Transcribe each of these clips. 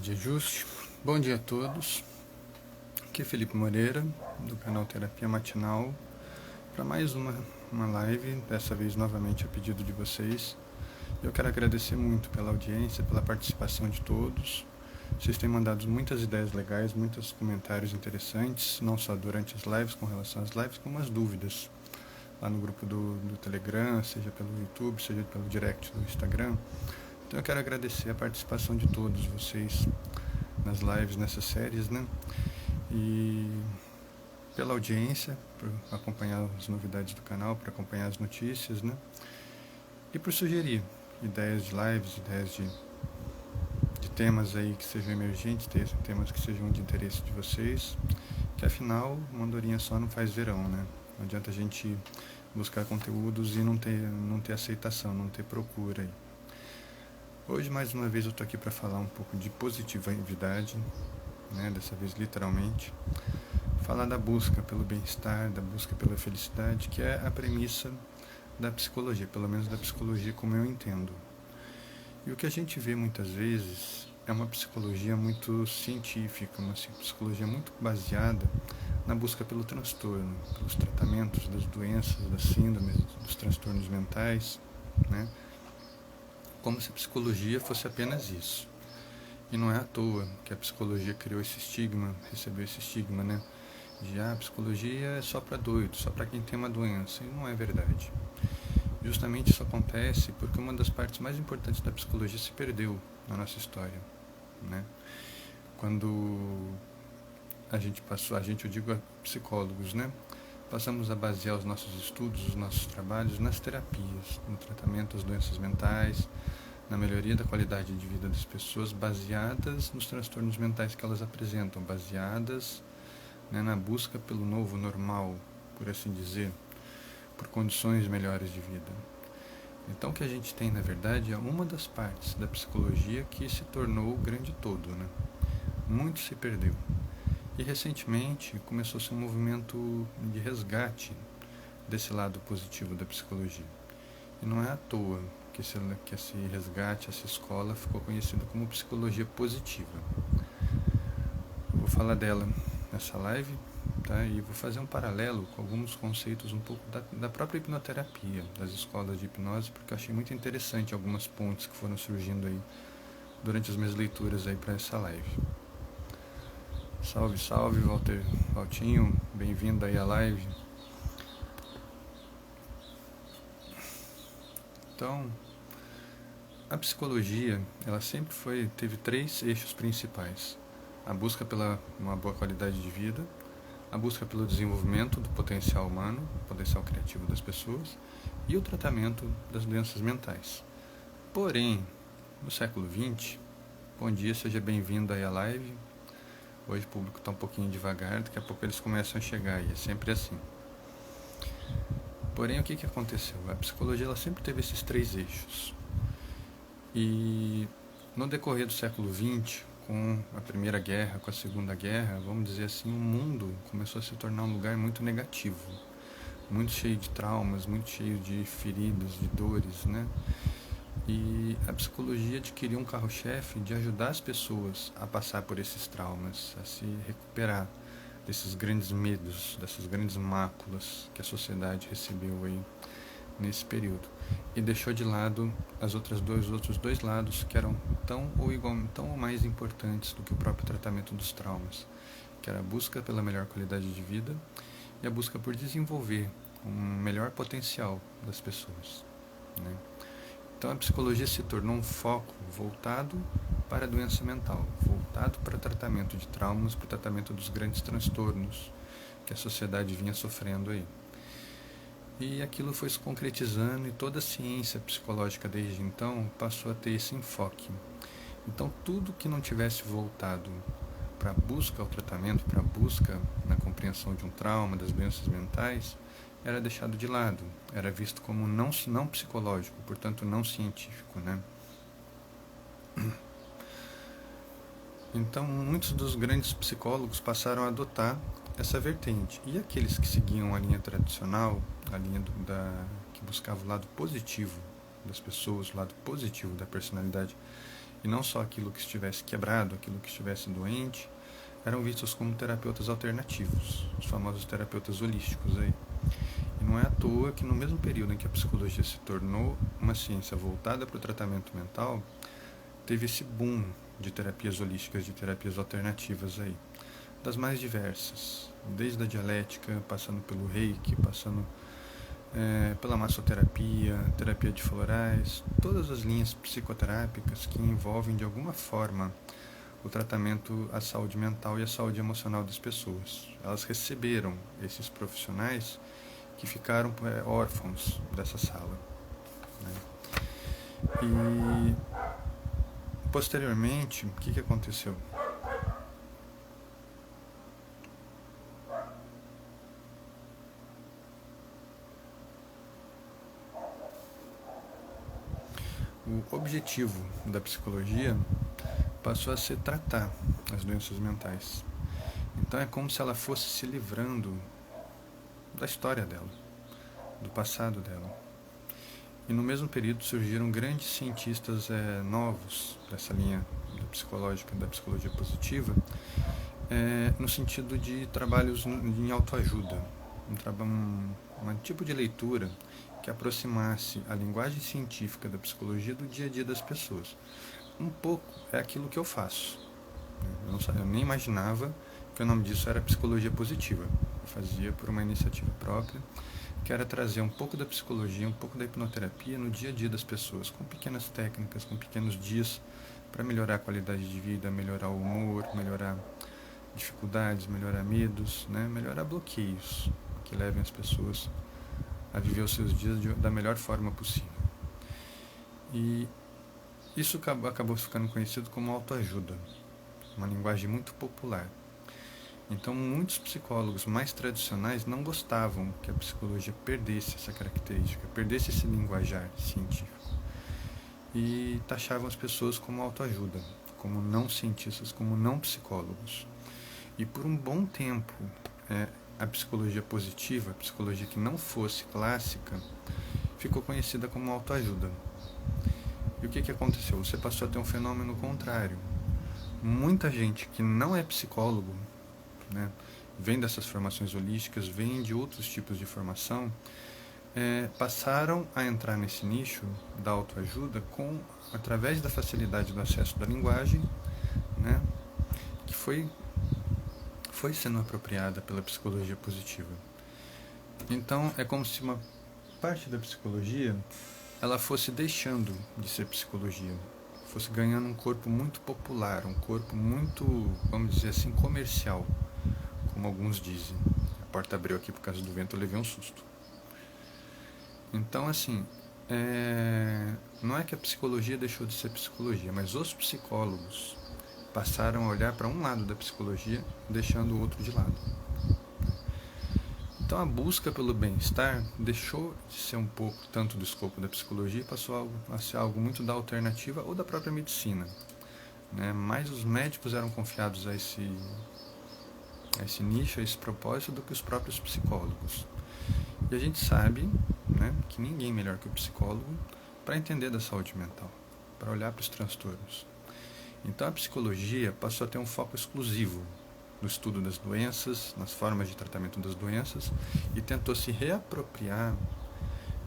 de ajuste. Bom dia a todos. Aqui é Felipe Moreira, do canal Terapia Matinal, para mais uma live, dessa vez novamente a pedido de vocês. Eu quero agradecer muito pela audiência, pela participação de todos. Vocês têm mandado muitas ideias legais, muitos comentários interessantes, não só durante as lives, com relação às lives, como as dúvidas lá no grupo do Telegram, seja pelo YouTube, seja pelo direct do Instagram. Então eu quero agradecer a participação de todos vocês nas lives, nessas séries, né? E pela audiência, por acompanhar as novidades do canal, por acompanhar as notícias, né? E por sugerir ideias de lives, ideias de temas aí que sejam emergentes, temas que sejam de interesse de vocês, que afinal, uma andorinha só não faz verão, né? Não adianta a gente buscar conteúdos e não ter aceitação, não ter procura aí. Hoje, mais uma vez, eu estou aqui para falar um pouco de positividade, né? Dessa vez literalmente. Falar da busca pelo bem-estar, da busca pela felicidade, que é a premissa da psicologia, pelo menos da psicologia como eu entendo. E o que a gente vê muitas vezes é uma psicologia muito científica, uma psicologia muito baseada na busca pelo transtorno, pelos tratamentos das doenças, das síndromes, dos transtornos mentais, né? Como se a psicologia fosse apenas isso. E não é à toa que a psicologia criou esse estigma, recebeu esse estigma, né? De a psicologia é só para doido, só para quem tem uma doença. E não é verdade. Justamente isso acontece porque uma das partes mais importantes da psicologia se perdeu na nossa história, né? Quando eu digo psicólogos, né? Passamos a basear os nossos estudos, os nossos trabalhos nas terapias, no tratamento das doenças mentais, na melhoria da qualidade de vida das pessoas, baseadas nos transtornos mentais que elas apresentam, baseadas, né, na busca pelo novo normal, por assim dizer, por condições melhores de vida. Então o que a gente tem, na verdade, é uma das partes da psicologia que se tornou o grande todo, né? Muito se perdeu. E recentemente começou-se um movimento de resgate desse lado positivo da psicologia. E não é à toa que esse resgate, essa escola ficou conhecida como psicologia positiva. Eu vou falar dela nessa live, tá? E vou fazer um paralelo com alguns conceitos um pouco da própria hipnoterapia, das escolas de hipnose, porque eu achei muito interessante algumas pontes que foram surgindo aí durante as minhas leituras aí para essa live. Salve, salve, Valtinho, bem-vindo aí à live. Então, a psicologia, ela sempre teve 3 eixos principais: a busca pela uma boa qualidade de vida, a busca pelo desenvolvimento do potencial humano, potencial criativo das pessoas, e o tratamento das doenças mentais. Porém, no século XX, bom dia, seja bem-vindo aí à live. Hoje o público está um pouquinho devagar, daqui a pouco eles começam a chegar, e é sempre assim. Porém, o que aconteceu? A psicologia ela sempre teve esses 3 eixos. E no decorrer do século XX, com a Primeira Guerra, com a Segunda Guerra, vamos dizer assim, o mundo começou a se tornar um lugar muito negativo, muito cheio de traumas, muito cheio de feridas, de dores, né? E a psicologia adquiriu um carro-chefe de ajudar as pessoas a passar por esses traumas, a se recuperar desses grandes medos, dessas grandes máculas que a sociedade recebeu aí nesse período. E deixou de lado os outros dois lados que eram tão ou mais importantes do que o próprio tratamento dos traumas, que era a busca pela melhor qualidade de vida e a busca por desenvolver um melhor potencial das pessoas, né? Então a psicologia se tornou um foco voltado para a doença mental, voltado para o tratamento de traumas, para o tratamento dos grandes transtornos que a sociedade vinha sofrendo aí. E aquilo foi se concretizando e toda a ciência psicológica desde então passou a ter esse enfoque. Então tudo que não tivesse voltado para a busca ao tratamento, para a busca na compreensão de um trauma, das doenças mentais, era deixado de lado, era visto como não psicológico, portanto não científico, né? Então muitos dos grandes psicólogos passaram a adotar essa vertente, e aqueles que seguiam a linha tradicional, a linha que buscava o lado positivo das pessoas, o lado positivo da personalidade, e não só aquilo que estivesse quebrado, aquilo que estivesse doente, eram vistos como terapeutas alternativos, os famosos terapeutas holísticos aí. E não é à toa que no mesmo período em que a psicologia se tornou uma ciência voltada para o tratamento mental, teve esse boom de terapias holísticas, de terapias alternativas aí, das mais diversas, desde a dialética, passando pelo reiki, passando pela massoterapia, terapia de florais, todas as linhas psicoterápicas que envolvem de alguma forma o tratamento à saúde mental e à saúde emocional das pessoas. Elas receberam esses profissionais que ficaram órfãos dessa sala, né? E posteriormente, o que aconteceu? O objetivo da psicologia passou a ser tratar as doenças mentais. Então é como se ela fosse se livrando da história dela, do passado dela. E no mesmo período surgiram grandes cientistas novos dessa linha psicológica, da psicologia positiva, no sentido de trabalhos em autoajuda, um tipo de leitura que aproximasse a linguagem científica da psicologia do dia a dia das pessoas. Um pouco é aquilo que eu faço. Eu nem imaginava que o nome disso era psicologia positiva. Eu fazia por uma iniciativa própria, que era trazer um pouco da psicologia, um pouco da hipnoterapia no dia a dia das pessoas, com pequenas técnicas, com pequenos dias, para melhorar a qualidade de vida, melhorar o humor, melhorar dificuldades, melhorar medos, né? Melhorar bloqueios que levem as pessoas a viver os seus dias da melhor forma possível. E isso acabou ficando conhecido como autoajuda, uma linguagem muito popular. Então, muitos psicólogos mais tradicionais não gostavam que a psicologia perdesse essa característica, perdesse esse linguajar científico. E taxavam as pessoas como autoajuda, como não cientistas, como não psicólogos. E por um bom tempo, a psicologia positiva, a psicologia que não fosse clássica, ficou conhecida como autoajuda. E o que aconteceu? Você passou a ter um fenômeno contrário. Muita gente que não é psicólogo, né, vem dessas formações holísticas, vem de outros tipos de formação, passaram a entrar nesse nicho da autoajuda através da facilidade do acesso da linguagem, né, que foi sendo apropriada pela psicologia positiva. Então, é como se uma parte da psicologia ela fosse deixando de ser psicologia, fosse ganhando um corpo muito popular, um corpo muito, vamos dizer assim, comercial, como alguns dizem. A porta abriu aqui por causa do vento, eu levei um susto. Então, assim, não é que a psicologia deixou de ser psicologia, mas os psicólogos passaram a olhar para um lado da psicologia, deixando o outro de lado. Então a busca pelo bem-estar deixou de ser um pouco tanto do escopo da psicologia e passou a ser algo muito da alternativa ou da própria medicina, né? Mais os médicos eram confiados a esse nicho, a esse propósito, do que os próprios psicólogos. E a gente sabe, né, que ninguém melhor que o psicólogo para entender da saúde mental, para olhar para os transtornos. Então a psicologia passou a ter um foco exclusivo no estudo das doenças, nas formas de tratamento das doenças, e tentou se reapropriar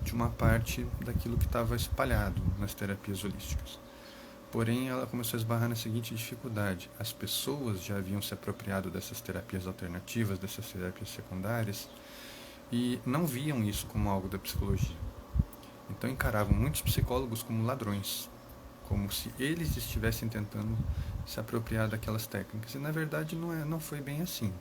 de uma parte daquilo que estava espalhado nas terapias holísticas. Porém, ela começou a esbarrar na seguinte dificuldade: as pessoas já haviam se apropriado dessas terapias alternativas, dessas terapias secundárias, e não viam isso como algo da psicologia. Então encaravam muitos psicólogos como ladrões, como se eles estivessem tentando se apropriar daquelas técnicas. E na verdade não foi bem assim.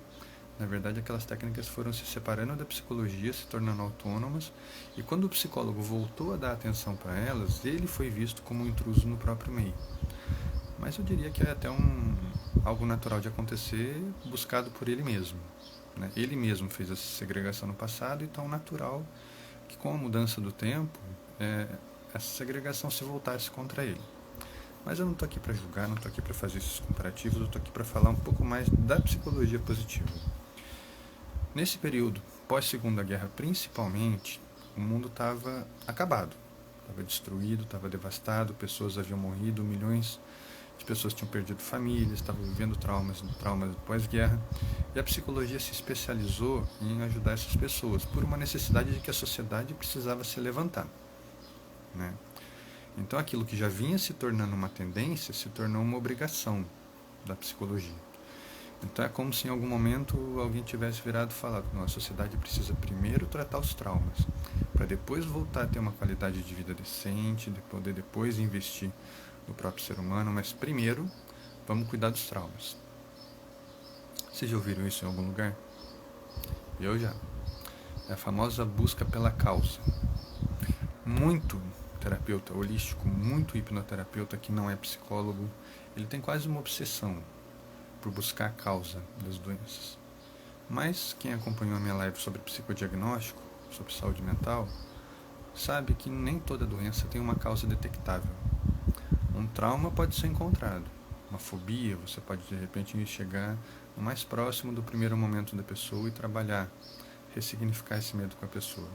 Na verdade, aquelas técnicas foram se separando da psicologia, se tornando autônomas, e quando o psicólogo voltou a dar atenção para elas, ele foi visto como um intruso no próprio meio. Mas eu diria que é até algo natural de acontecer, buscado por ele mesmo, né? Ele mesmo fez essa segregação no passado, e tão natural que com a mudança do tempo, essa segregação se voltasse contra ele. Mas eu não estou aqui para julgar, não estou aqui para fazer esses comparativos, eu estou aqui para falar um pouco mais da psicologia positiva. Nesse período, pós-Segunda Guerra principalmente, o mundo estava acabado. estava destruído, estava devastado, pessoas haviam morrido, milhões de pessoas tinham perdido famílias, estavam vivendo traumas pós-guerra, e a psicologia se especializou em ajudar essas pessoas por uma necessidade de que a sociedade precisava se levantar, né? Então aquilo que já vinha se tornando uma tendência se tornou uma obrigação da psicologia. Então é como se em algum momento alguém tivesse virado e falado: não, a sociedade precisa primeiro tratar os traumas, para depois voltar a ter uma qualidade de vida decente, de poder depois investir no próprio ser humano, mas primeiro vamos cuidar dos traumas. Vocês já ouviram isso em algum lugar? Eu já. É a famosa busca pela causa. Muito terapeuta holístico, muito hipnoterapeuta que não é psicólogo, ele tem quase uma obsessão por buscar a causa das doenças. Mas quem acompanhou a minha live sobre psicodiagnóstico, sobre saúde mental, sabe que nem toda doença tem uma causa detectável. Um trauma pode ser encontrado, uma fobia, você pode de repente chegar no mais próximo do primeiro momento da pessoa e trabalhar, ressignificar esse medo com a pessoa.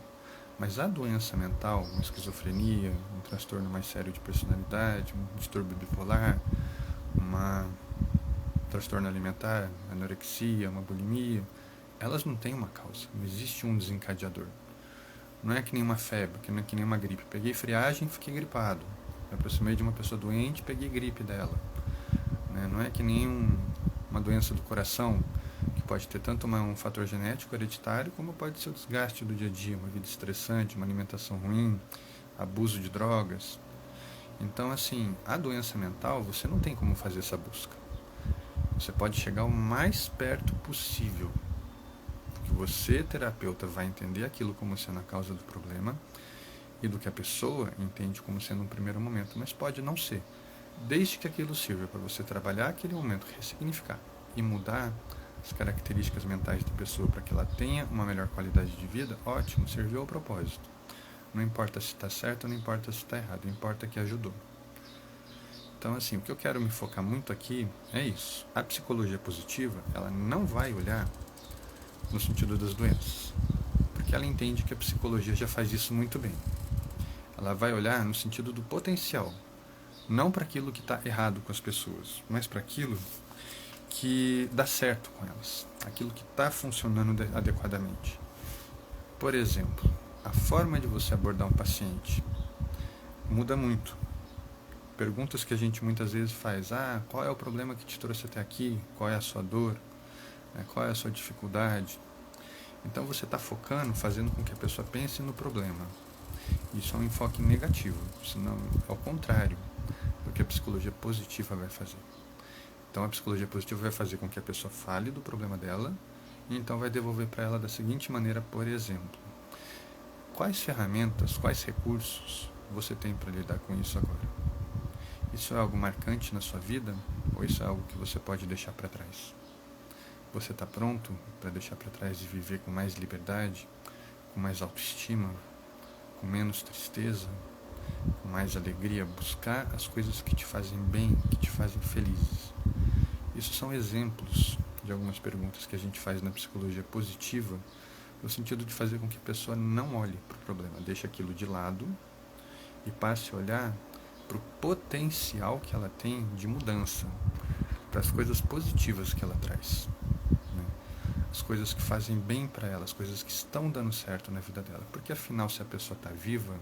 Mas a doença mental, uma esquizofrenia, um transtorno mais sério de personalidade, um distúrbio bipolar, um transtorno alimentar, anorexia, uma bulimia, elas não têm uma causa, não existe um desencadeador. Não é que nem uma febre, não é que nem uma gripe. Peguei friagem e fiquei gripado. Me aproximei de uma pessoa doente e peguei gripe dela. Não é que nem uma doença do coração, que pode ter tanto um fator genético hereditário, como pode ser o desgaste do dia a dia, uma vida estressante, uma alimentação ruim, abuso de drogas. Então, assim, a doença mental, você não tem como fazer essa busca. Você pode chegar o mais perto possível, porque você, terapeuta, vai entender aquilo como sendo a causa do problema e do que a pessoa entende como sendo um primeiro momento, mas pode não ser. Desde que aquilo sirva para você trabalhar aquele momento, ressignificar e mudar as características mentais da pessoa para que ela tenha uma melhor qualidade de vida, ótimo, serviu ao propósito. Não importa se está certo, não importa se está errado, importa que ajudou. Então, assim, o que eu quero me focar muito aqui é isso. A psicologia positiva, ela não vai olhar no sentido das doenças, porque ela entende que a psicologia já faz isso muito bem. Ela vai olhar no sentido do potencial, não para aquilo que está errado com as pessoas, mas para aquilo que dá certo com elas, aquilo que está funcionando adequadamente. Por exemplo, a forma de você abordar um paciente muda muito. Perguntas que a gente muitas vezes faz: qual é o problema que te trouxe até aqui? Qual é a sua dor? Qual é a sua dificuldade? Então você está focando, fazendo com que a pessoa pense no problema. Isso é um enfoque negativo, senão é o contrário do que a psicologia positiva vai fazer. Então a psicologia positiva vai fazer com que a pessoa fale do problema dela e então vai devolver para ela da seguinte maneira, por exemplo: quais ferramentas, quais recursos você tem para lidar com isso agora? Isso é algo marcante na sua vida ou isso é algo que você pode deixar para trás? Você está pronto para deixar para trás e viver com mais liberdade, com mais autoestima, com menos tristeza, com mais alegria, buscar as coisas que te fazem bem, que te fazem felizes? Isso são exemplos de algumas perguntas que a gente faz na psicologia positiva, no sentido de fazer com que a pessoa não olhe para o problema, deixe aquilo de lado e passe a olhar para o potencial que ela tem de mudança, para as coisas positivas que ela traz, né? As coisas que fazem bem para ela, as coisas que estão dando certo na vida dela. Porque afinal, se a pessoa está viva,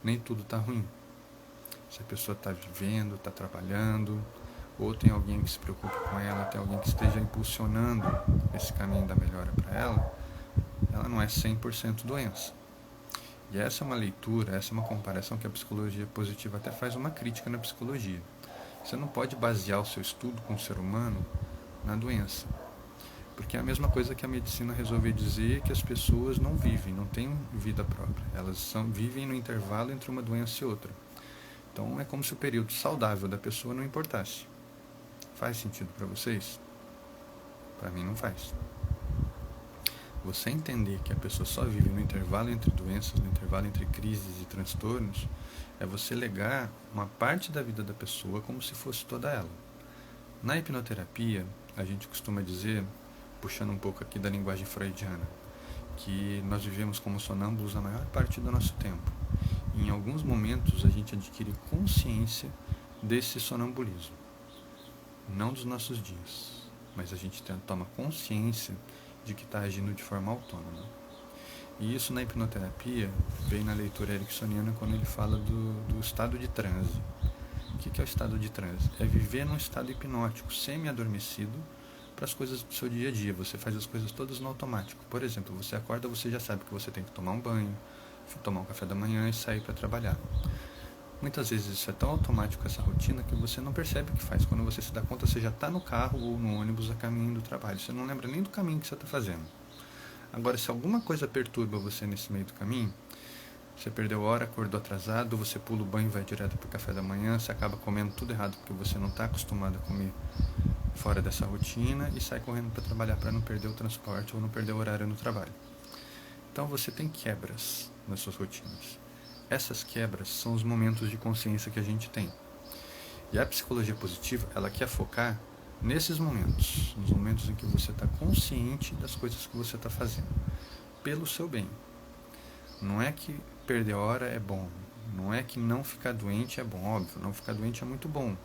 nem tudo está ruim. Se a pessoa está vivendo, está trabalhando, ou tem alguém que se preocupe com ela, tem alguém que esteja impulsionando esse caminho da melhora para ela não é 100% doença. E essa é uma leitura, essa é uma comparação que a psicologia positiva até faz uma crítica na psicologia. Você não pode basear o seu estudo com o ser humano na doença. Porque é a mesma coisa que a medicina resolver dizer que as pessoas não vivem, não têm vida própria. Elas vivem no intervalo entre uma doença e outra. Então é como se o período saudável da pessoa não importasse. Faz sentido para vocês? Para mim não faz. Você entender que a pessoa só vive no intervalo entre doenças, no intervalo entre crises e transtornos, é você legar uma parte da vida da pessoa como se fosse toda ela. Na hipnoterapia, a gente costuma dizer, puxando um pouco aqui da linguagem freudiana, que nós vivemos como sonâmbulos a maior parte do nosso tempo. em alguns momentos a gente adquire consciência desse sonambulismo. Não dos nossos dias, mas a gente toma consciência de que está agindo de forma autônoma. E isso na hipnoterapia vem na leitura ericksoniana quando ele fala do estado de transe. O que é o estado de transe? É viver num estado hipnótico, semi-adormecido, para as coisas do seu dia a dia. Você faz as coisas todas no automático. Por exemplo, você acorda, você já sabe que você tem que tomar um banho, tomar um café da manhã e sair para trabalhar. Muitas vezes isso é tão automático, essa rotina, que você não percebe o que faz. Quando você se dá conta, você já está no carro ou no ônibus a caminho do trabalho. Você não lembra nem do caminho que você está fazendo. Agora, se alguma coisa perturba você nesse meio do caminho, você perdeu hora, acordou atrasado, você pula o banho e vai direto para o café da manhã, você acaba comendo tudo errado porque você não está acostumado a comer fora dessa rotina e sai correndo para trabalhar para não perder o transporte ou não perder o horário no trabalho. Então você tem quebras nas suas rotinas. Essas quebras são os momentos de consciência que a gente tem. E a psicologia positiva, ela quer focar nesses momentos, nos momentos em que você está consciente das coisas que você está fazendo, pelo seu bem. Não é que perder hora é bom, não é que não ficar doente é bom, óbvio, não ficar doente é muito bom,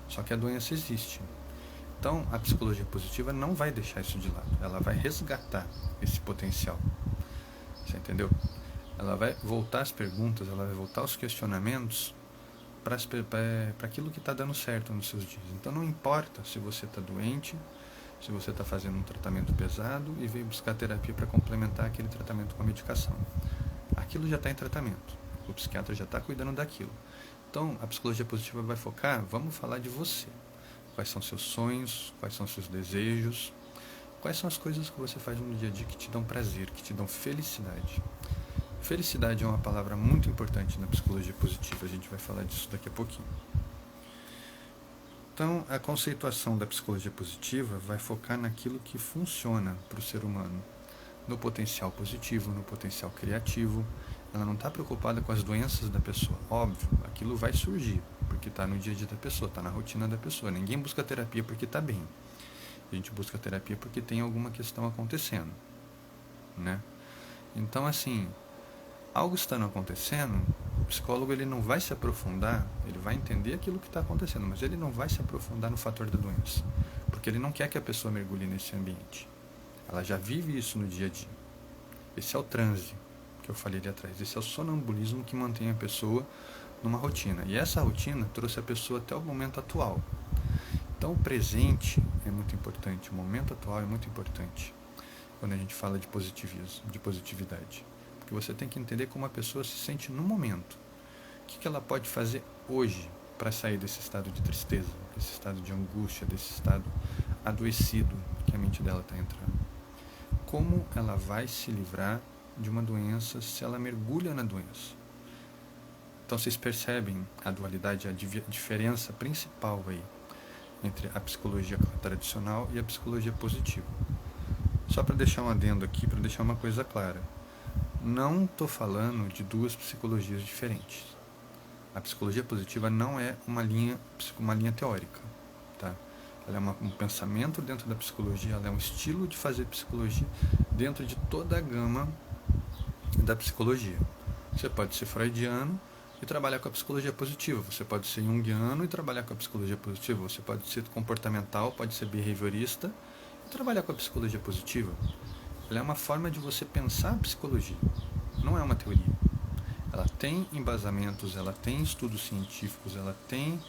só que a doença existe. Então, a psicologia positiva não vai deixar isso de lado, ela vai resgatar esse potencial, você entendeu? Ela vai voltar as perguntas, ela vai voltar os questionamentos para aquilo que está dando certo nos seus dias. Então não importa se você está doente, se você está fazendo um tratamento pesado e veio buscar terapia para complementar aquele tratamento com a medicação. Aquilo já está em tratamento, o psiquiatra já está cuidando daquilo. Então a psicologia positiva vai focar, vamos falar de você. Quais são seus sonhos, quais são seus desejos, quais são as coisas que você faz no dia a dia que te dão prazer, que te dão felicidade. Felicidade é uma palavra muito importante na psicologia positiva, a gente vai falar disso daqui a pouquinho. Então, a conceituação da psicologia positiva vai focar naquilo que funciona para o ser humano, no potencial positivo, no potencial criativo. Ela não está preocupada com as doenças da pessoa. Óbvio, aquilo vai surgir, porque está no dia a dia da pessoa, está na rotina da pessoa. Ninguém busca terapia porque está bem. A gente busca terapia porque tem alguma questão acontecendo, né? Então, assim, algo estando acontecendo, o psicólogo ele não vai se aprofundar, ele vai entender aquilo que está acontecendo, mas ele não vai se aprofundar no fator da doença, porque ele não quer que a pessoa mergulhe nesse ambiente. Ela já vive isso no dia a dia. Esse é o transe que eu falei ali atrás, esse é o sonambulismo que mantém a pessoa numa rotina. E essa rotina trouxe a pessoa até o momento atual. Então o presente é muito importante, o momento atual é muito importante quando a gente fala de positivismo, de positividade. Porque você tem que entender como a pessoa se sente no momento. O que ela pode fazer hoje para sair desse estado de tristeza, desse estado de angústia, desse estado adoecido que a mente dela está entrando. Como ela vai se livrar de uma doença se ela mergulha na doença. Então vocês percebem a dualidade, a diferença principal aí entre a psicologia tradicional e a psicologia positiva. Só para deixar um adendo aqui, para deixar uma coisa clara. Não estou falando de duas psicologias diferentes. A psicologia positiva não é uma linha teórica, tá? Ela é um pensamento dentro da psicologia, ela é um estilo de fazer psicologia dentro de toda a gama da psicologia. Você pode ser freudiano e trabalhar com a psicologia positiva, você pode ser junguiano e trabalhar com a psicologia positiva, você pode ser comportamental, pode ser behaviorista e trabalhar com a psicologia positiva. Ela é uma forma de você pensar a psicologia, não é uma teoria. Ela tem embasamentos, ela tem estudos científicos, ela tem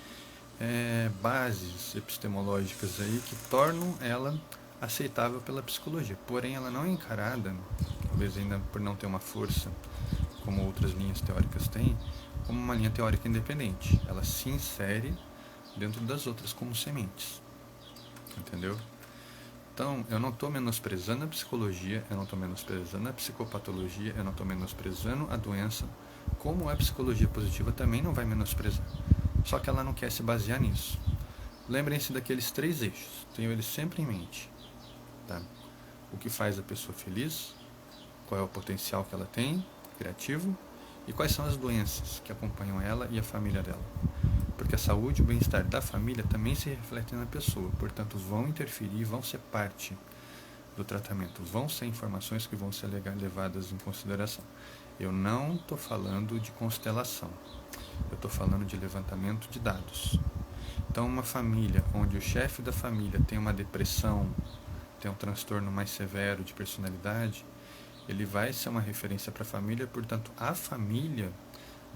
bases epistemológicas aí que tornam ela aceitável pela psicologia. Porém, ela não é encarada, talvez ainda por não ter uma força como outras linhas teóricas têm, como uma linha teórica independente. Ela se insere dentro das outras como sementes. Entendeu? Então, eu não estou menosprezando a psicologia, eu não estou menosprezando a psicopatologia, eu não estou menosprezando a doença, como a psicologia positiva também não vai menosprezar. Só que ela não quer se basear nisso. Lembrem-se daqueles 3 eixos, tenham eles sempre em mente. Tá? O que faz a pessoa feliz, qual é o potencial que ela tem, criativo, e quais são as doenças que acompanham ela e a família dela. Porque a saúde e o bem-estar da família também se refletem na pessoa, portanto vão interferir, vão ser parte do tratamento, vão ser informações que vão ser levadas em consideração. Eu não estou falando de constelação, eu estou falando de levantamento de dados. Então, uma família onde o chefe da família tem uma depressão, tem um transtorno mais severo de personalidade, ele vai ser uma referência para a família, portanto, a família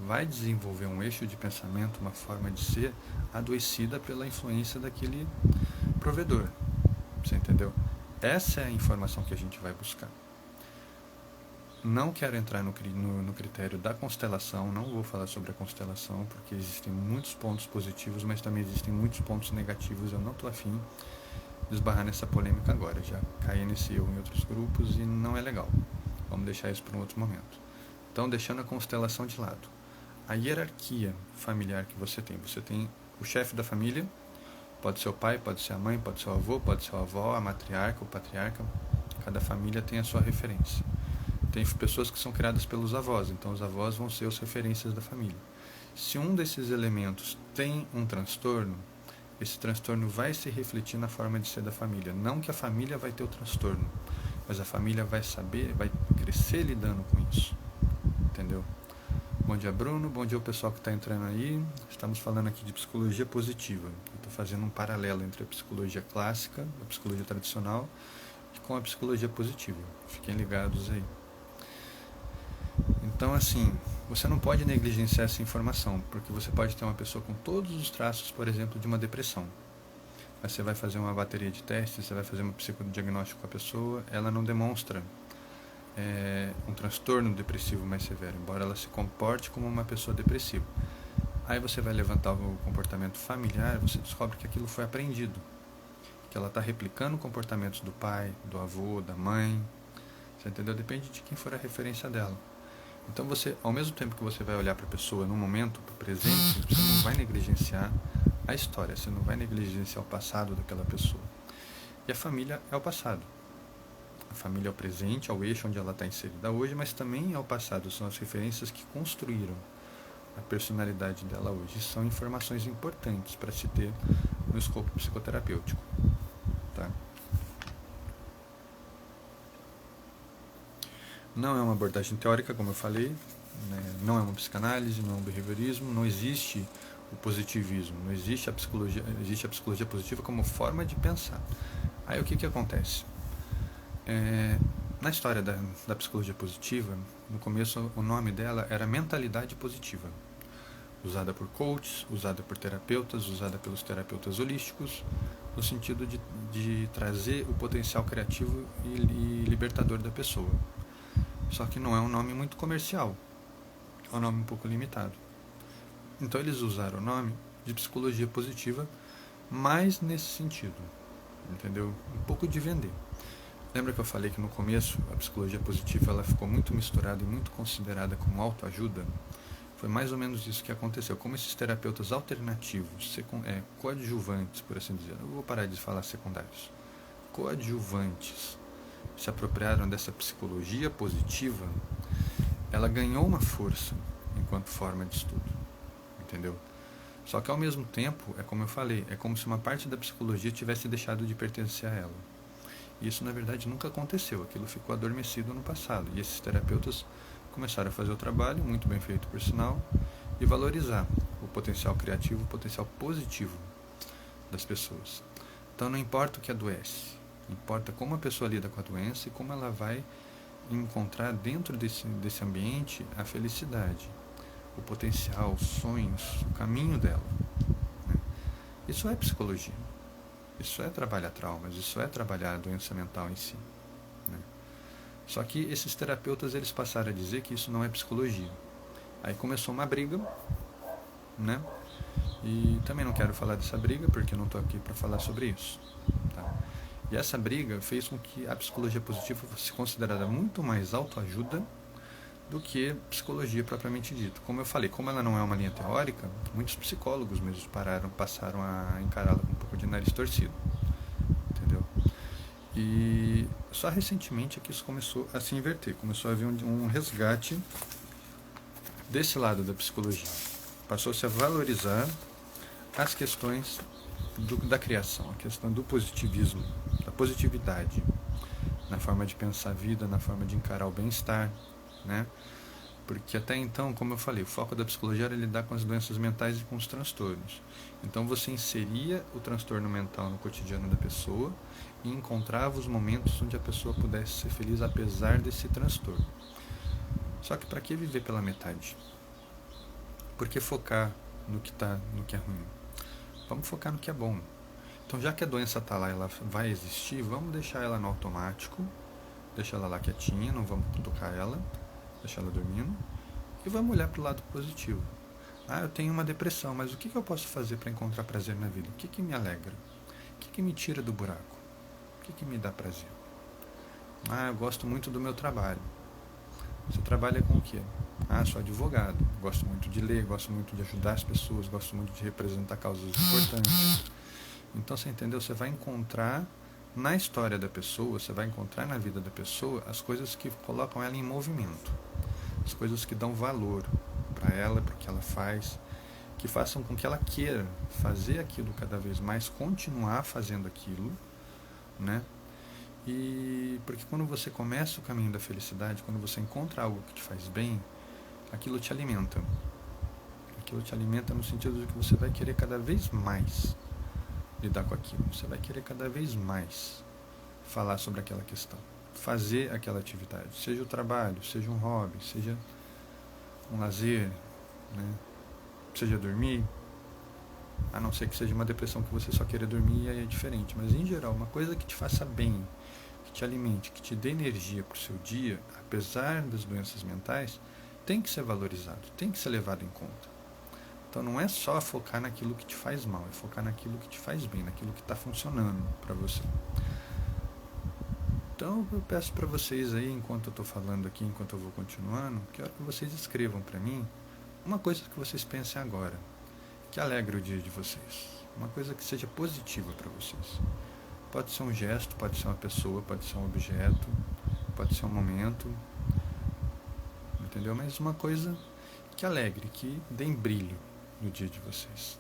vai desenvolver um eixo de pensamento, uma forma de ser adoecida pela influência daquele provedor. Você entendeu? Essa é a informação que a gente vai buscar. Não quero entrar no critério da constelação, não vou falar sobre a constelação, porque existem muitos pontos positivos, mas também existem muitos pontos negativos. Eu não estou afim de esbarrar nessa polêmica agora. Já caí nesse erro em outros grupos e não é legal. Vamos deixar isso para um outro momento. Então, deixando a constelação de lado. A hierarquia familiar que você tem o chefe da família, pode ser o pai, pode ser a mãe, pode ser o avô, pode ser a avó, a matriarca, o patriarca. Cada família tem a sua referência. Tem pessoas que são criadas pelos avós, então os avós vão ser as referências da família. Se um desses elementos tem um transtorno, esse transtorno vai se refletir na forma de ser da família. Não que a família vai ter o transtorno, mas a família vai saber, vai crescer lidando com isso. Entendeu? Bom dia, Bruno. Bom dia ao pessoal que está entrando aí. Estamos falando aqui de psicologia positiva. Eu estou fazendo um paralelo entre a psicologia clássica, a psicologia tradicional, e com a psicologia positiva. Fiquem ligados aí. Então, assim, você não pode negligenciar essa informação, porque você pode ter uma pessoa com todos os traços, por exemplo, de uma depressão. Mas você vai fazer uma bateria de testes, você vai fazer um psicodiagnóstico com a pessoa, ela não demonstra um transtorno depressivo mais severo, embora ela se comporte como uma pessoa depressiva. Aí você vai levantar o comportamento familiar, você descobre que aquilo foi aprendido, que ela está replicando comportamentos do pai, do avô, da mãe. Você entendeu? Depende de quem for a referência dela. Então você, ao mesmo tempo que você vai olhar para a pessoa no momento, para o presente, você não vai negligenciar a história, você não vai negligenciar o passado daquela pessoa. E a família é o passado. A família é o presente, é o eixo onde ela está inserida hoje, mas também é o passado, são as referências que construíram a personalidade dela hoje. São informações importantes para se ter no escopo psicoterapêutico. Tá? Não é uma abordagem teórica, como eu falei, né? Não é uma psicanálise, não é um behaviorismo, não existe o positivismo, não existe existe a psicologia positiva como forma de pensar. Aí o que acontece? Na história da psicologia positiva, no começo o nome dela era mentalidade positiva, usada por coaches, usada por terapeutas, usada pelos terapeutas holísticos, no sentido de trazer o potencial criativo e libertador da pessoa. Só que não é um nome muito comercial, é um nome um pouco limitado. Então eles usaram o nome de psicologia positiva, mais nesse sentido, entendeu? Um pouco de vender. Lembra que eu falei que no começo a psicologia positiva ela ficou muito misturada e muito considerada como autoajuda? Foi mais ou menos isso que aconteceu. Como esses terapeutas alternativos, coadjuvantes, por assim dizer, eu vou parar de falar secundários, coadjuvantes, se apropriaram dessa psicologia positiva, ela ganhou uma força enquanto forma de estudo, entendeu? Só que ao mesmo tempo, é como eu falei, é como se uma parte da psicologia tivesse deixado de pertencer a ela. E isso na verdade nunca aconteceu, aquilo ficou adormecido no passado, e esses terapeutas começaram a fazer o trabalho, muito bem feito por sinal, e valorizar o potencial criativo, o potencial positivo das pessoas. Então não importa o que adoece, importa como a pessoa lida com a doença e como ela vai encontrar dentro desse ambiente a felicidade, o potencial, os sonhos, o caminho dela. Né? Isso é psicologia. Isso é trabalhar traumas, isso é trabalhar a doença mental em si. Né? Só que esses terapeutas eles passaram a dizer que isso não é psicologia. Aí começou uma briga, né? E também não quero falar dessa briga porque eu não estou aqui para falar sobre isso. Tá? E essa briga fez com que a psicologia positiva fosse considerada muito mais autoajuda do que psicologia propriamente dita. Como eu falei, como ela não é uma linha teórica, muitos psicólogos mesmo passaram a encará-la com um pouco de nariz torcido. Entendeu? E só recentemente é que isso começou a se inverter, começou a haver um resgate desse lado da psicologia. Passou-se a valorizar as questões da criação, a questão do positivismo, da positividade, na forma de pensar a vida, na forma de encarar o bem-estar, né? Porque até então, como eu falei, o foco da psicologia era lidar com as doenças mentais e com os transtornos. Então você inseria o transtorno mental no cotidiano da pessoa e encontrava os momentos onde a pessoa pudesse ser feliz apesar desse transtorno. Só que para que viver pela metade? Por que focar no que é ruim? Vamos focar no que é bom. Então, já que a doença está lá, ela vai existir, vamos deixar ela no automático, deixar ela lá quietinha, não vamos tocar ela, deixar ela dormindo, e vamos olhar para o lado positivo. Ah, eu tenho uma depressão, mas o que eu posso fazer para encontrar prazer na vida? O que me alegra? O que me tira do buraco? O que me dá prazer? Ah, eu gosto muito do meu trabalho. Você trabalha com o quê? Ah, sou advogado. Gosto muito de ler, gosto muito de ajudar as pessoas, gosto muito de representar causas importantes. Então, você entendeu? Você vai encontrar na história da pessoa, você vai encontrar na vida da pessoa as coisas que colocam ela em movimento. As coisas que dão valor para ela, para o que ela faz, que façam com que ela queira fazer aquilo cada vez mais, continuar fazendo aquilo, né? E porque quando você começa o caminho da felicidade, quando você encontra algo que te faz bem, aquilo te alimenta. Aquilo te alimenta no sentido de que você vai querer cada vez mais lidar com aquilo. Você vai querer cada vez mais falar sobre aquela questão, fazer aquela atividade, seja o trabalho, seja um hobby, seja um lazer, né? Seja dormir, a não ser que seja uma depressão que você só queira dormir e aí é diferente, mas em geral, uma coisa que te faça bem, que te alimente, que te dê energia para o seu dia, apesar das doenças mentais, tem que ser valorizado, tem que ser levado em conta. Então não é só focar naquilo que te faz mal, é focar naquilo que te faz bem, naquilo que está funcionando para você. Então eu peço para vocês aí, enquanto eu estou falando aqui, enquanto eu vou continuando, quero que vocês escrevam para mim uma coisa que vocês pensem agora, que alegre o dia de vocês, uma coisa que seja positiva para vocês. Pode ser um gesto, pode ser uma pessoa, pode ser um objeto, pode ser um momento, entendeu? Mas uma coisa que alegre, que dê brilho no dia de vocês.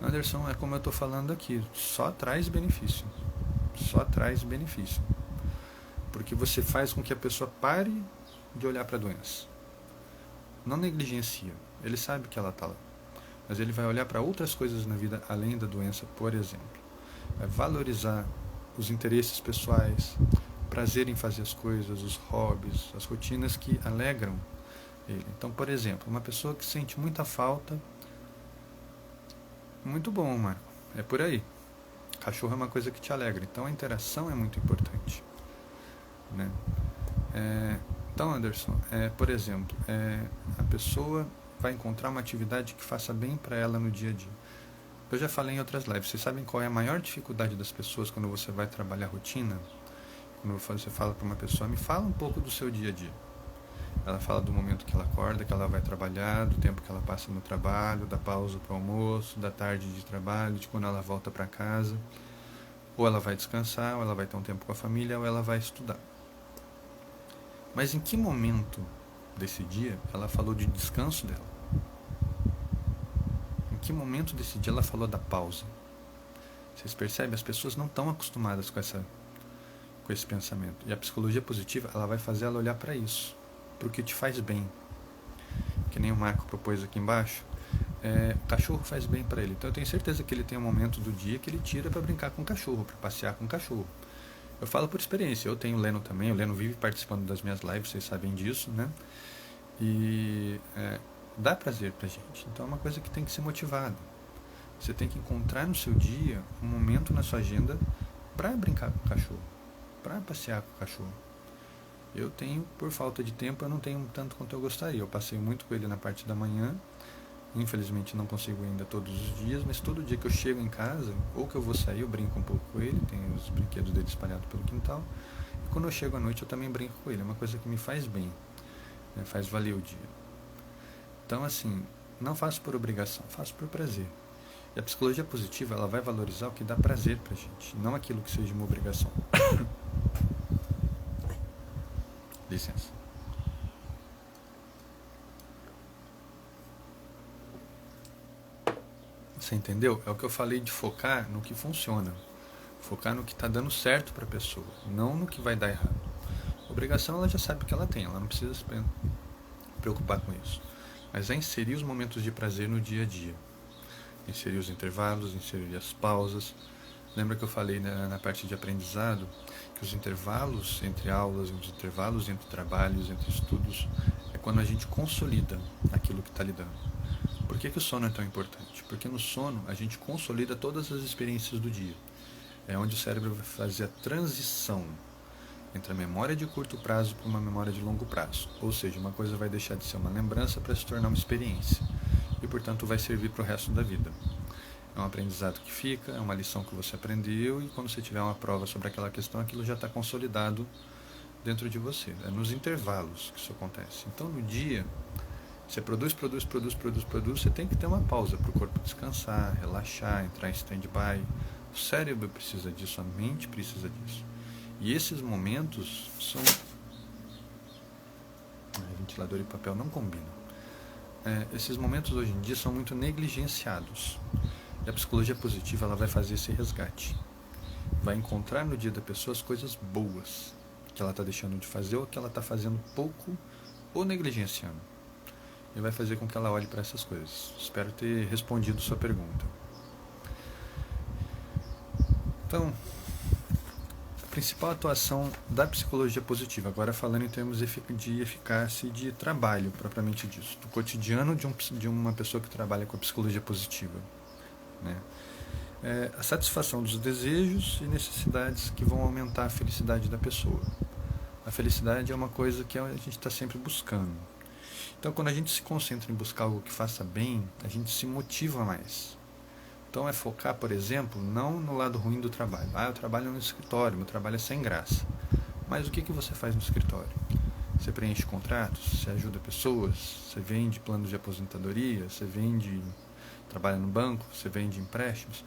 Anderson, é como eu estou falando aqui, só traz benefício. Só traz benefício. Porque você faz com que a pessoa pare de olhar para a doença. Não negligencia. Ele sabe que ela está lá. Mas ele vai olhar para outras coisas na vida além da doença, por exemplo. Vai valorizar os interesses pessoais, prazer em fazer as coisas, os hobbies, as rotinas que alegram ele. Então, por exemplo, uma pessoa que sente muita falta. Muito bom, Marco. É por aí. Cachorro é uma coisa que te alegra. Então a interação é muito importante, né? Então, Anderson, por exemplo, a pessoa vai encontrar uma atividade que faça bem para ela no dia a dia. Eu já falei em outras lives. Vocês sabem qual é a maior dificuldade das pessoas quando você vai trabalhar rotina? Quando você fala para uma pessoa, me fala um pouco do seu dia a dia. Ela fala do momento que ela acorda, que ela vai trabalhar, do tempo que ela passa no trabalho, da pausa para o almoço, da tarde de trabalho, de quando ela volta para casa. Ou ela vai descansar, ou ela vai ter um tempo com a família, ou ela vai estudar. Mas em que momento desse dia ela falou de descanso dela? Em que momento desse dia ela falou da pausa? Vocês percebem? As pessoas não estão acostumadas com esse pensamento. E a psicologia positiva, ela vai fazer ela olhar para isso, para o que te faz bem. Que nem o Marco propôs aqui embaixo. O cachorro faz bem para ele. Então eu tenho certeza que ele tem um momento do dia que ele tira para brincar com o cachorro, para passear com o cachorro. Eu falo por experiência. Eu tenho o Leno também. O Leno vive participando das minhas lives, vocês sabem disso, né? E dá prazer pra gente. Então é uma coisa que tem que ser motivada. Você tem que encontrar no seu dia um momento na sua agenda para brincar com o cachorro, para passear com o cachorro. Eu tenho, por falta de tempo, eu não tenho tanto quanto eu gostaria. Eu passeio muito com ele na parte da manhã. Infelizmente não consigo ainda todos os dias, mas todo dia que eu chego em casa, ou que eu vou sair, eu brinco um pouco com ele, tem os brinquedos dele espalhados pelo quintal. E quando eu chego à noite, eu também brinco com ele. É uma coisa que me faz bem, né? Faz valer o dia. Então, assim, não faço por obrigação, faço por prazer. E a psicologia positiva, ela vai valorizar o que dá prazer pra gente, não aquilo que seja uma obrigação. Licença. Você entendeu? É o que eu falei de focar no que funciona. Focar no que está dando certo para a pessoa, não no que vai dar errado. Obrigação ela já sabe que ela tem, ela não precisa se preocupar com isso. Mas é inserir os momentos de prazer no dia a dia. Inserir os intervalos, inserir as pausas. Lembra que eu falei na parte de aprendizado que os intervalos entre aulas, os intervalos entre trabalhos, entre estudos, é quando a gente consolida aquilo que está lidando. Por que o sono é tão importante? Porque no sono a gente consolida todas as experiências do dia. É onde o cérebro vai fazer a transição entre a memória de curto prazo para uma memória de longo prazo. Ou seja, uma coisa vai deixar de ser uma lembrança para se tornar uma experiência. E, portanto, vai servir para o resto da vida. É um aprendizado que fica, é uma lição que você aprendeu e quando você tiver uma prova sobre aquela questão, aquilo já está consolidado dentro de você. É nos intervalos que isso acontece. Então, no dia, você produz, você tem que ter uma pausa para o corpo descansar, relaxar, entrar em stand-by. O cérebro precisa disso, a mente precisa disso. E esses momentos são... ventilador e papel não combinam. Esses momentos hoje em dia são muito negligenciados. E a psicologia positiva ela vai fazer esse resgate. Vai encontrar no dia da pessoa as coisas boas que ela está deixando de fazer ou que ela está fazendo pouco ou negligenciando. E vai fazer com que ela olhe para essas coisas. Espero ter respondido sua pergunta. Então, a principal atuação da psicologia positiva, agora falando em termos de eficácia e de trabalho, propriamente disso, do cotidiano de uma pessoa que trabalha com a psicologia positiva, né? A satisfação dos desejos e necessidades que vão aumentar a felicidade da pessoa. A felicidade é uma coisa que a gente está sempre buscando. Então, quando a gente se concentra em buscar algo que faça bem, a gente se motiva mais. Então é focar, por exemplo, não no lado ruim do trabalho. Eu trabalho no escritório, meu trabalho é sem graça. Mas o que você faz no escritório? Você preenche contratos, você ajuda pessoas, você vende planos de aposentadoria, você trabalha no banco, você vende empréstimos.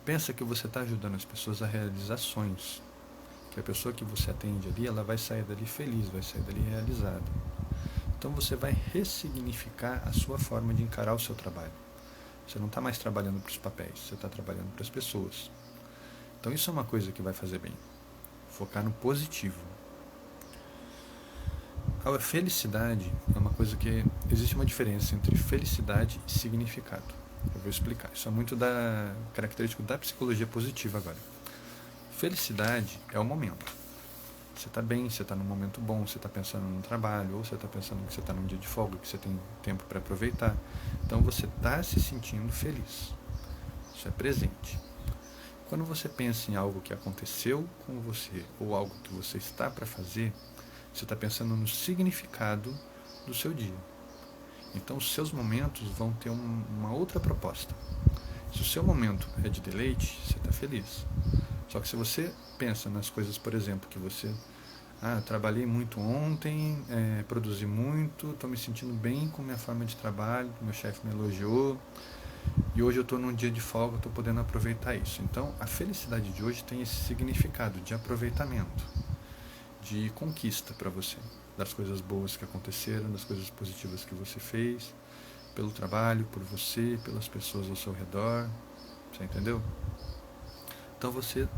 Pensa que você está ajudando as pessoas a realizar sonhos. Que a pessoa que você atende ali, ela vai sair dali feliz, vai sair dali realizada. Então você vai ressignificar a sua forma de encarar o seu trabalho. Você não está mais trabalhando para os papéis, você está trabalhando para as pessoas. Então isso é uma coisa que vai fazer bem. Focar no positivo. A felicidade é uma coisa que... Existe uma diferença entre felicidade e significado. Eu vou explicar. Isso é muito característico da psicologia positiva agora. Felicidade é o momento. Você está bem, você está num momento bom, você está pensando no trabalho, ou você está pensando que você está num dia de folga, que você tem tempo para aproveitar. Então você está se sentindo feliz. Isso é presente. Quando você pensa em algo que aconteceu com você, ou algo que você está para fazer, você está pensando no significado do seu dia. Então os seus momentos vão ter uma outra proposta. Se o seu momento é de deleite, você está feliz. Só que se você pensa nas coisas, por exemplo, que você... trabalhei muito ontem, produzi muito, estou me sentindo bem com minha forma de trabalho, meu chefe me elogiou, e hoje eu estou num dia de folga, estou podendo aproveitar isso. Então, a felicidade de hoje tem esse significado de aproveitamento, de conquista para você, das coisas boas que aconteceram, das coisas positivas que você fez, pelo trabalho, por você, pelas pessoas ao seu redor, você entendeu? Então você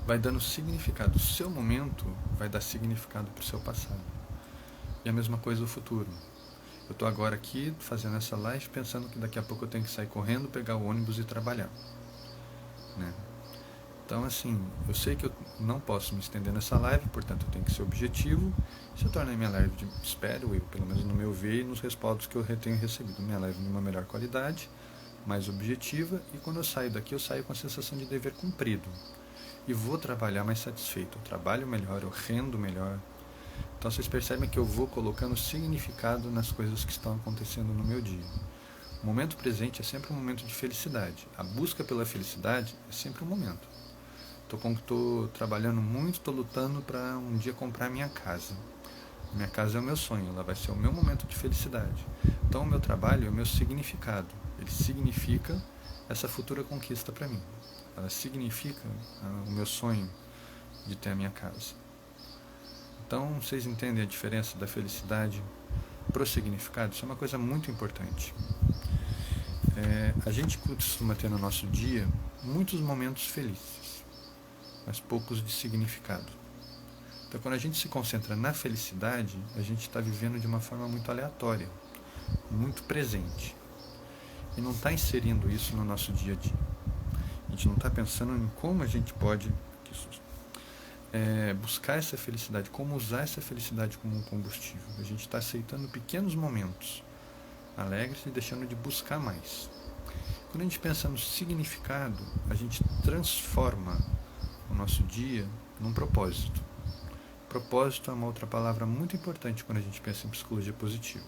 vai dando significado. O seu momento vai dar significado para o seu passado. E a mesma coisa o futuro. Eu estou agora aqui fazendo essa live pensando que daqui a pouco eu tenho que sair correndo, pegar o ônibus e trabalhar, né? Então assim, eu sei que eu não posso me estender nessa live, portanto eu tenho que ser objetivo. Se eu tornar minha live, espero eu, pelo menos no meu ver e nos respaldos que eu tenho recebido, minha live de uma melhor qualidade, mais objetiva, e quando eu saio daqui eu saio com a sensação de dever cumprido e vou trabalhar mais satisfeito, eu trabalho melhor, eu rendo melhor. Então vocês percebem que eu vou colocando significado nas coisas que estão acontecendo no meu dia. O momento presente é sempre um momento de felicidade, a busca pela felicidade é sempre um momento. Estou trabalhando muito, estou lutando para um dia comprar minha casa. Minha casa é o meu sonho, ela vai ser o meu momento de felicidade. Então o meu trabalho é o meu significado. Ele significa essa futura conquista para mim. Ela significa o meu sonho de ter a minha casa. Então vocês entendem a diferença da felicidade para o significado? Isso é uma coisa muito importante. A gente costuma ter no nosso dia muitos momentos felizes. mas poucos de significado. Então, quando a gente se concentra na felicidade, a gente está vivendo de uma forma muito aleatória, muito presente, e não está inserindo isso no nosso dia a dia. A gente não está pensando em como a gente pode buscar essa felicidade, como usar essa felicidade como um combustível. A gente está aceitando pequenos momentos alegres e deixando de buscar mais. Quando a gente pensa no significado, a gente transforma o nosso dia num propósito. Propósito é uma outra palavra muito importante quando a gente pensa em psicologia positiva.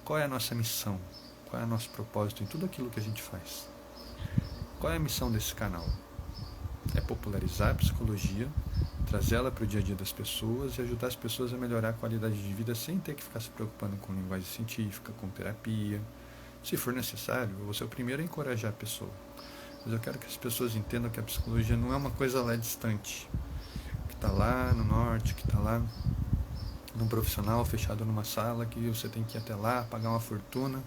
Qual é a nossa missão? Qual é o nosso propósito em tudo aquilo que a gente faz? Qual é a missão desse canal? É popularizar a psicologia, trazê-la para o dia a dia das pessoas e ajudar as pessoas a melhorar a qualidade de vida sem ter que ficar se preocupando com linguagem científica, com terapia. Se for necessário, eu vou ser o primeiro a encorajar a pessoa. Mas eu quero que as pessoas entendam que a psicologia não é uma coisa lá distante, que está lá no norte, que está lá num profissional fechado numa sala, que você tem que ir até lá, pagar uma fortuna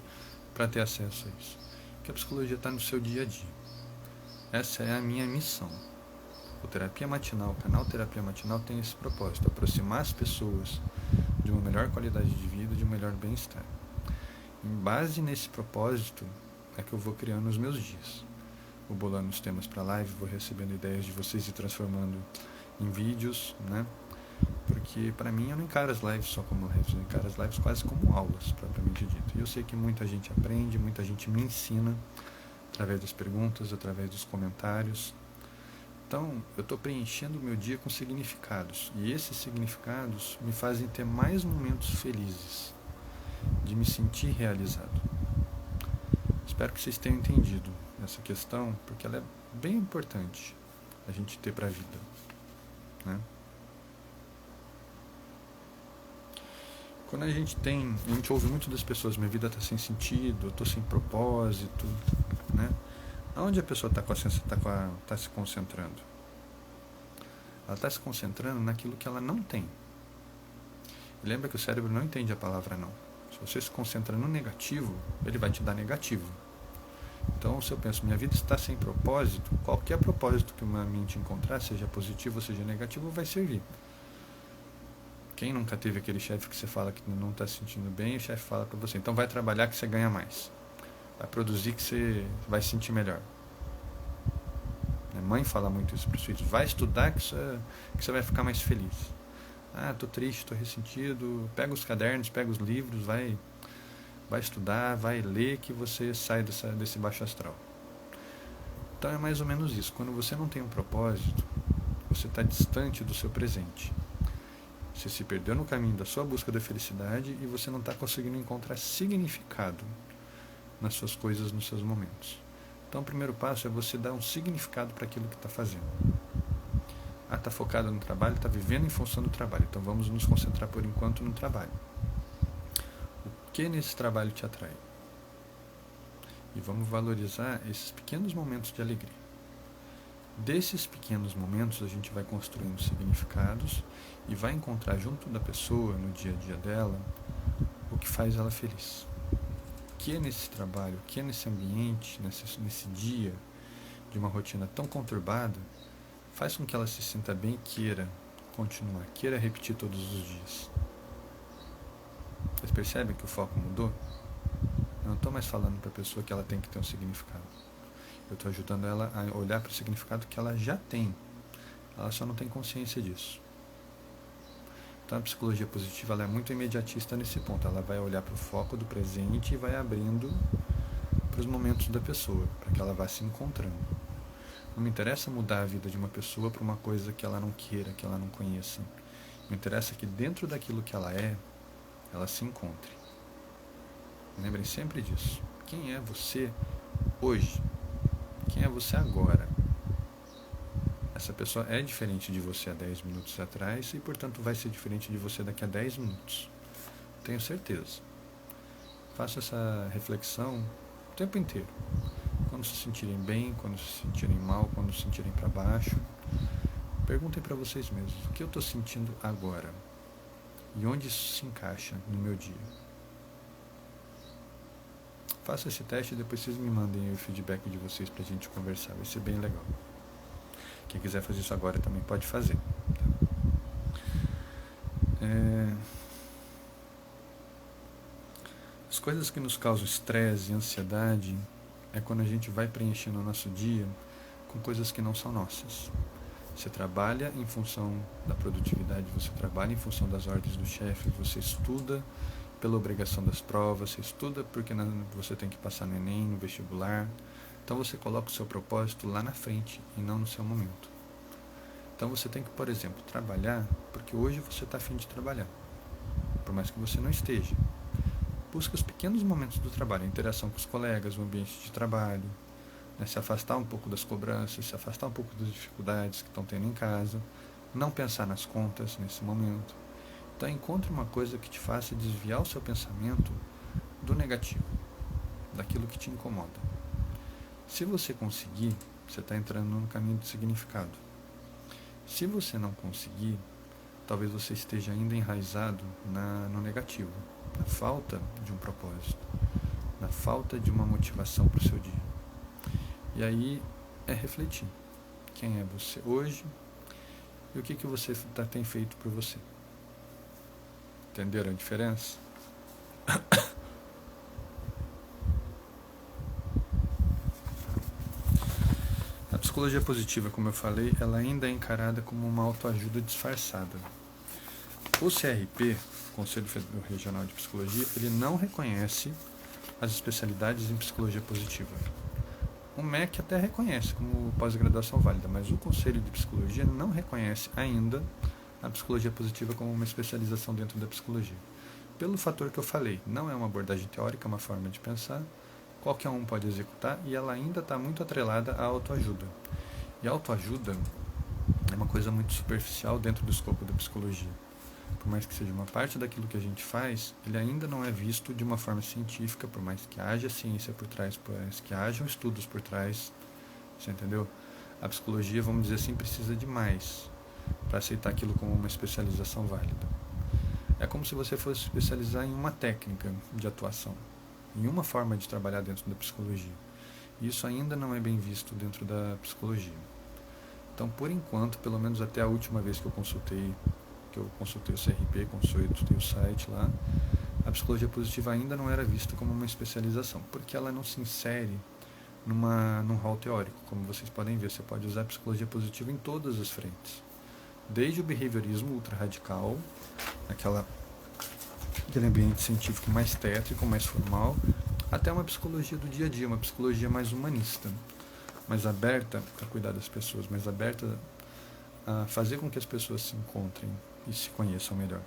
para ter acesso a isso. Que a psicologia está no seu dia a dia. Essa é a minha missão. O Terapia Matinal, o canal Terapia Matinal tem esse propósito, aproximar as pessoas de uma melhor qualidade de vida, de um melhor bem-estar. Em base nesse propósito é que eu vou criando os meus dias. Vou bolando os temas para live, vou recebendo ideias de vocês e transformando em vídeos, né? Porque para mim eu não encaro as lives só como lives, eu encaro as lives quase como aulas, propriamente dito. E eu sei que muita gente aprende, muita gente me ensina através das perguntas, através dos comentários. Então, eu estou preenchendo o meu dia com significados. E esses significados me fazem ter mais momentos felizes, de me sentir realizado. Espero que vocês tenham entendido essa questão, porque ela é bem importante a gente ter para a vida, né? Quando a gente ouve muito das pessoas, minha vida está sem sentido, eu estou sem propósito, né? Aonde a pessoa está se concentrando? Ela está se concentrando naquilo que ela não tem. E lembra que o cérebro não entende a palavra não. Se você se concentra no negativo, ele vai te dar negativo. Então, se eu penso, minha vida está sem propósito, qualquer propósito que uma mente encontrar, seja positivo ou seja negativo, vai servir. Quem nunca teve aquele chefe que você fala que não está se sentindo bem, o chefe fala para você, então vai trabalhar que você ganha mais. Vai produzir que você vai se sentir melhor. Minha mãe fala muito isso para os filhos. Vai estudar que você vai ficar mais feliz. Ah, estou triste, estou ressentido. Pega os cadernos, pega os livros, vai estudar, vai ler que você sai desse baixo astral. Então é mais ou menos isso. Quando você não tem um propósito, você está distante do seu presente. Você se perdeu no caminho da sua busca da felicidade e você não está conseguindo encontrar significado nas suas coisas, nos seus momentos. Então o primeiro passo é você dar um significado para aquilo que está fazendo. Ah, está focado no trabalho, está vivendo em função do trabalho. Então vamos nos concentrar por enquanto no trabalho. O que nesse trabalho te atrai? E vamos valorizar esses pequenos momentos de alegria. Desses pequenos momentos a gente vai construindo significados e vai encontrar junto da pessoa, no dia a dia dela, o que faz ela feliz. O que é nesse trabalho, o que é nesse ambiente, nesse dia de uma rotina tão conturbada, faz com que ela se sinta bem e queira continuar, queira repetir todos os dias. Vocês percebem que o foco mudou? Eu não estou mais falando para a pessoa que ela tem que ter um significado. Eu estou ajudando ela a olhar para o significado que ela já tem. Ela só não tem consciência disso. Então a psicologia positiva ela é muito imediatista nesse ponto. Ela vai olhar para o foco do presente e vai abrindo para os momentos da pessoa, para que ela vá se encontrando. Não me interessa mudar a vida de uma pessoa para uma coisa que ela não queira, que ela não conheça. Me interessa que dentro daquilo que ela é, ela se encontre. Lembrem sempre disso. Quem é você hoje? Quem é você agora? Essa pessoa é diferente de você há 10 minutos atrás e, portanto, vai ser diferente de você daqui a 10 minutos. Tenho certeza. Faça essa reflexão o tempo inteiro. Quando se sentirem bem, quando se sentirem mal, quando se sentirem para baixo, perguntem para vocês mesmos, o que eu estou sentindo agora? E onde isso se encaixa no meu dia? Faça esse teste e depois vocês me mandem o feedback de vocês para a gente conversar, vai ser bem legal. Quem quiser fazer isso agora também pode fazer. As coisas que nos causam estresse e ansiedade é quando a gente vai preenchendo o nosso dia com coisas que não são nossas. Você trabalha em função da produtividade, você trabalha em função das ordens do chefe, você estuda pela obrigação das provas, você estuda porque você tem que passar no Enem, no vestibular. Então você coloca o seu propósito lá na frente e não no seu momento. Então você tem que, por exemplo, trabalhar porque hoje você está a fim de trabalhar, por mais que você não esteja. Busca os pequenos momentos do trabalho, a interação com os colegas, o ambiente de trabalho, né, se afastar um pouco das cobranças, se afastar um pouco das dificuldades que estão tendo em casa, não pensar nas contas nesse momento. Então encontre uma coisa que te faça desviar o seu pensamento do negativo, daquilo que te incomoda. Se você conseguir, você está entrando no caminho do significado. Se você não conseguir, talvez você esteja ainda enraizado no negativo, na falta de um propósito, na falta de uma motivação para o seu dia. E aí é refletir quem é você hoje e o que você tem feito por você. Entenderam a diferença? A psicologia positiva, como eu falei, ela ainda é encarada como uma autoajuda disfarçada. O CRP, Conselho Regional de Psicologia, ele não reconhece as especialidades em psicologia positiva. O MEC até reconhece como pós-graduação válida, mas o Conselho de Psicologia não reconhece ainda a psicologia positiva como uma especialização dentro da psicologia. Pelo fator que eu falei, não é uma abordagem teórica, é uma forma de pensar, qualquer um pode executar e ela ainda está muito atrelada à autoajuda. E a autoajuda é uma coisa muito superficial dentro do escopo da psicologia. Por mais que seja uma parte daquilo que a gente faz, ele ainda não é visto de uma forma científica, por mais que haja ciência por trás, por mais que hajam estudos por trás, você entendeu? A psicologia, vamos dizer assim, precisa de mais para aceitar aquilo como uma especialização válida. É como se você fosse especializar em uma técnica de atuação, em uma forma de trabalhar dentro da psicologia. E isso ainda não é bem visto dentro da psicologia. Então, por enquanto, pelo menos até a última vez que eu consultei o CRP, consultei o site lá, a psicologia positiva ainda não era vista como uma especialização, porque ela não se insere num rol teórico. Como vocês podem ver, você pode usar a psicologia positiva em todas as frentes. Desde o behaviorismo ultra radical, aquele ambiente científico mais tétrico, mais formal, até uma psicologia do dia a dia, uma psicologia mais humanista, mais aberta a cuidar das pessoas, mais aberta a fazer com que as pessoas se encontrem e se conheçam melhor.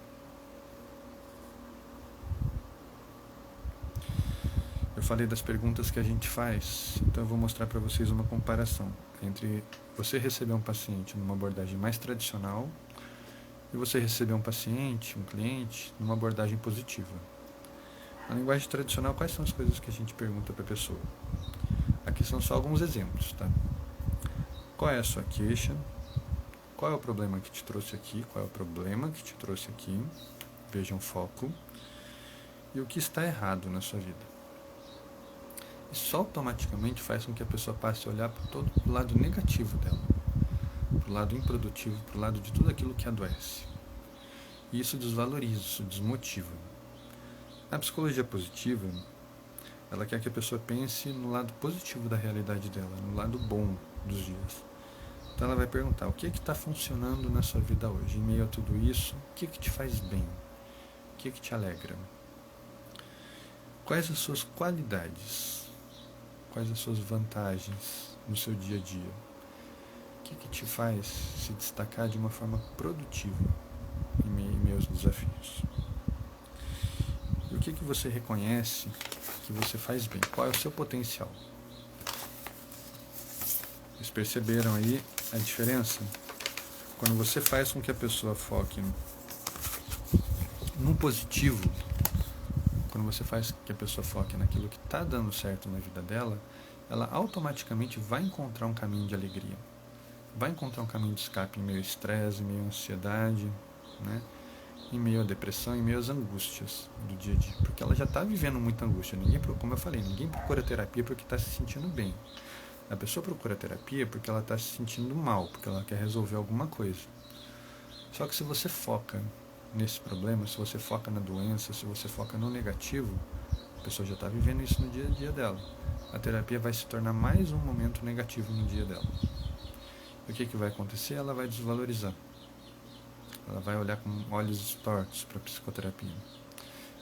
Eu falei das perguntas que a gente faz, então eu vou mostrar para vocês uma comparação entre você receber um paciente numa abordagem mais tradicional e você receber um paciente, um cliente, numa abordagem positiva. Na linguagem tradicional, quais são as coisas que a gente pergunta para a pessoa? Aqui são só alguns exemplos, tá? Qual é a sua queixa? Qual é o problema que te trouxe aqui? Qual é o problema que te trouxe aqui? Vejam o foco. E o que está errado na sua vida? Isso automaticamente faz com que a pessoa passe a olhar para o lado negativo dela, para o lado improdutivo, para o lado de tudo aquilo que adoece. E isso desvaloriza, isso desmotiva. A psicologia positiva, ela quer que a pessoa pense no lado positivo da realidade dela, no lado bom dos dias. Então ela vai perguntar, o que está funcionando na sua vida hoje? Em meio a tudo isso, o que te faz bem? O que te alegra? Quais as suas qualidades? Quais as suas vantagens no seu dia a dia? O que te faz se destacar de uma forma produtiva em meio aos desafios? E o que você reconhece que você faz bem? Qual é o seu potencial? Vocês perceberam aí a diferença? Quando você faz com que a pessoa foque no positivo, quando você faz que a pessoa foque naquilo que está dando certo na vida dela, ela automaticamente vai encontrar um caminho de alegria. Vai encontrar um caminho de escape em meio ao estresse, em meio à ansiedade, né? Em meio à depressão, em meio às angústias do dia a dia. Porque ela já está vivendo muita angústia. Como eu falei, ninguém procura terapia porque está se sentindo bem. A pessoa procura terapia porque ela está se sentindo mal, porque ela quer resolver alguma coisa. Só que se você foca nesse problema, se você foca na doença, se você foca no negativo, a pessoa já está vivendo isso no dia a dia dela. A terapia vai se tornar mais um momento negativo no dia dela. E o que vai acontecer? Ela vai desvalorizar. Ela vai olhar com olhos tortos para a psicoterapia.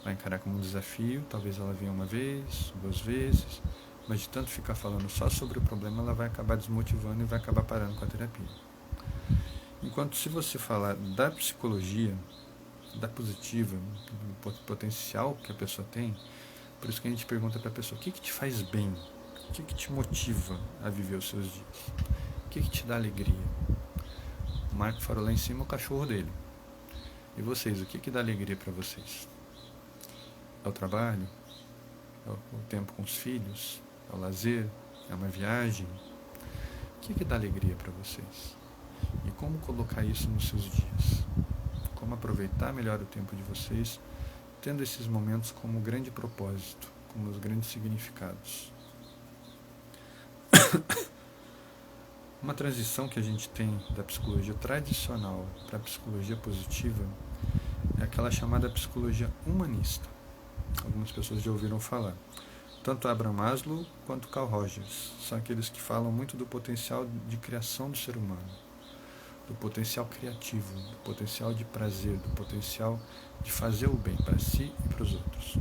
Vai encarar como um desafio, talvez ela venha uma vez, 2 vezes, mas de tanto ficar falando só sobre o problema, ela vai acabar desmotivando e vai acabar parando com a terapia. Enquanto se você falar da psicologia, da positiva, do potencial que a pessoa tem, por isso que a gente pergunta para a pessoa, o que te faz bem? O que te motiva a viver os seus dias? O que te dá alegria? O Marco falou lá em cima o cachorro dele. E vocês, o que dá alegria para vocês? É o trabalho? É o tempo com os filhos? É o lazer? É uma viagem? O que dá alegria para vocês? E como colocar isso nos seus dias? Como aproveitar melhor o tempo de vocês, tendo esses momentos como grande propósito, como os grandes significados. Uma transição que a gente tem da psicologia tradicional para a psicologia positiva é aquela chamada psicologia humanista. Algumas pessoas já ouviram falar. Tanto Abraham Maslow quanto Carl Rogers são aqueles que falam muito do potencial de criação do ser humano, do potencial criativo, do potencial de prazer, do potencial de fazer o bem para si e para os outros.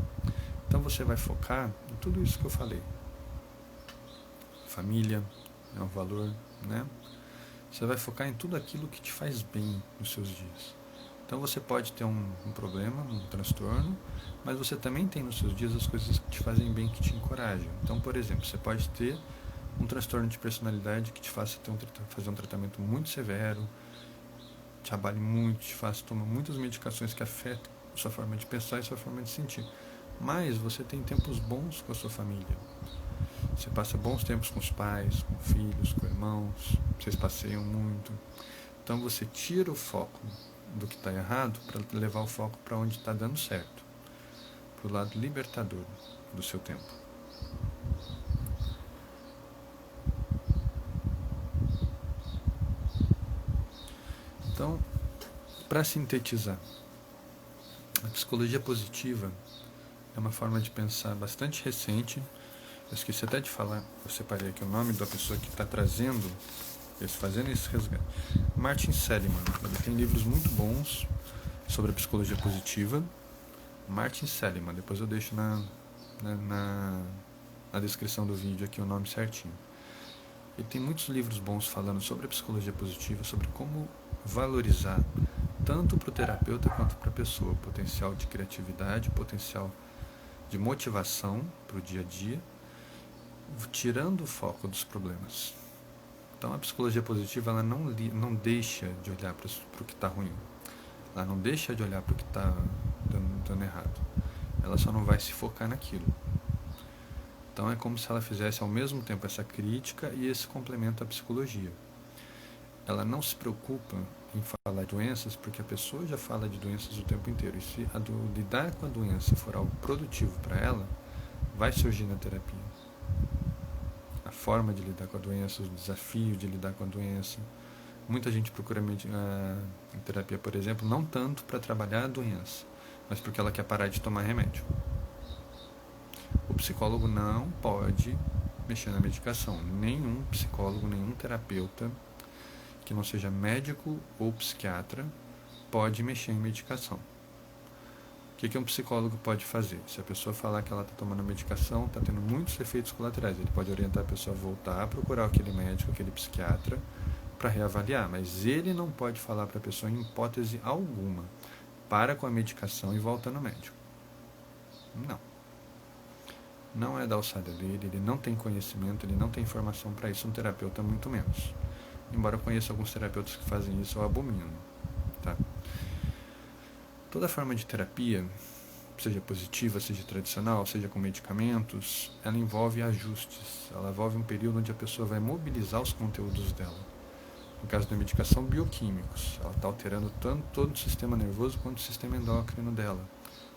Então você vai focar em tudo isso que eu falei. Família é um valor, né? Você vai focar em tudo aquilo que te faz bem nos seus dias. Então você pode ter um problema, um transtorno, mas você também tem nos seus dias as coisas que te fazem bem, que te encorajam. Então, por exemplo, você pode ter um transtorno de personalidade que te faça fazer um tratamento muito severo, te abale muito, te faça tomar muitas medicações que afetam a sua forma de pensar e a sua forma de sentir. Mas você tem tempos bons com a sua família. Você passa bons tempos com os pais, com filhos, com irmãos, vocês passeiam muito. Então você tira o foco do que está errado para levar o foco para onde está dando certo, para o lado libertador do seu tempo. Então, para sintetizar, a psicologia positiva é uma forma de pensar bastante recente. Eu esqueci até de falar, eu separei aqui o nome da pessoa que está trazendo, fazendo esse resgate. Martin Seligman. Ele tem livros muito bons sobre a psicologia positiva. Martin Seligman, depois eu deixo na descrição do vídeo aqui o nome certinho. Ele tem muitos livros bons falando sobre a psicologia positiva, sobre como valorizar, tanto para o terapeuta quanto para a pessoa, o potencial de criatividade, o potencial de motivação para o dia a dia, tirando o foco dos problemas. Então a psicologia positiva ela não deixa de olhar para o que está ruim, ela não deixa de olhar para o que está dando errado, ela só não vai se focar naquilo. Então é como se ela fizesse ao mesmo tempo essa crítica e esse complemento à psicologia. Ela não se preocupa em falar de doenças, porque a pessoa já fala de doenças o tempo inteiro, e se lidar com a doença for algo produtivo para ela, vai surgir na terapia a forma de lidar com a doença, o desafio de lidar com a doença. Muita gente procura terapia, por exemplo, não tanto para trabalhar a doença, mas porque ela quer parar de tomar remédio. O psicólogo não pode mexer na medicação. Nenhum psicólogo, nenhum terapeuta que não seja médico ou psiquiatra pode mexer em medicação. O que um psicólogo pode fazer? Se a pessoa falar que ela está tomando medicação, está tendo muitos efeitos colaterais, ele pode orientar a pessoa a voltar a procurar aquele médico, aquele psiquiatra, para reavaliar, mas ele não pode falar para a pessoa em hipótese alguma, para com a medicação e volta no médico. Não é da alçada dele, ele não tem conhecimento, ele não tem informação para isso, um terapeuta muito menos. Embora eu conheça alguns terapeutas que fazem isso, eu abomino. Tá? Toda forma de terapia, seja positiva, seja tradicional, seja com medicamentos, ela envolve ajustes, ela envolve um período onde a pessoa vai mobilizar os conteúdos dela. No caso da medicação, bioquímicos, ela está alterando tanto todo o sistema nervoso quanto o sistema endócrino dela,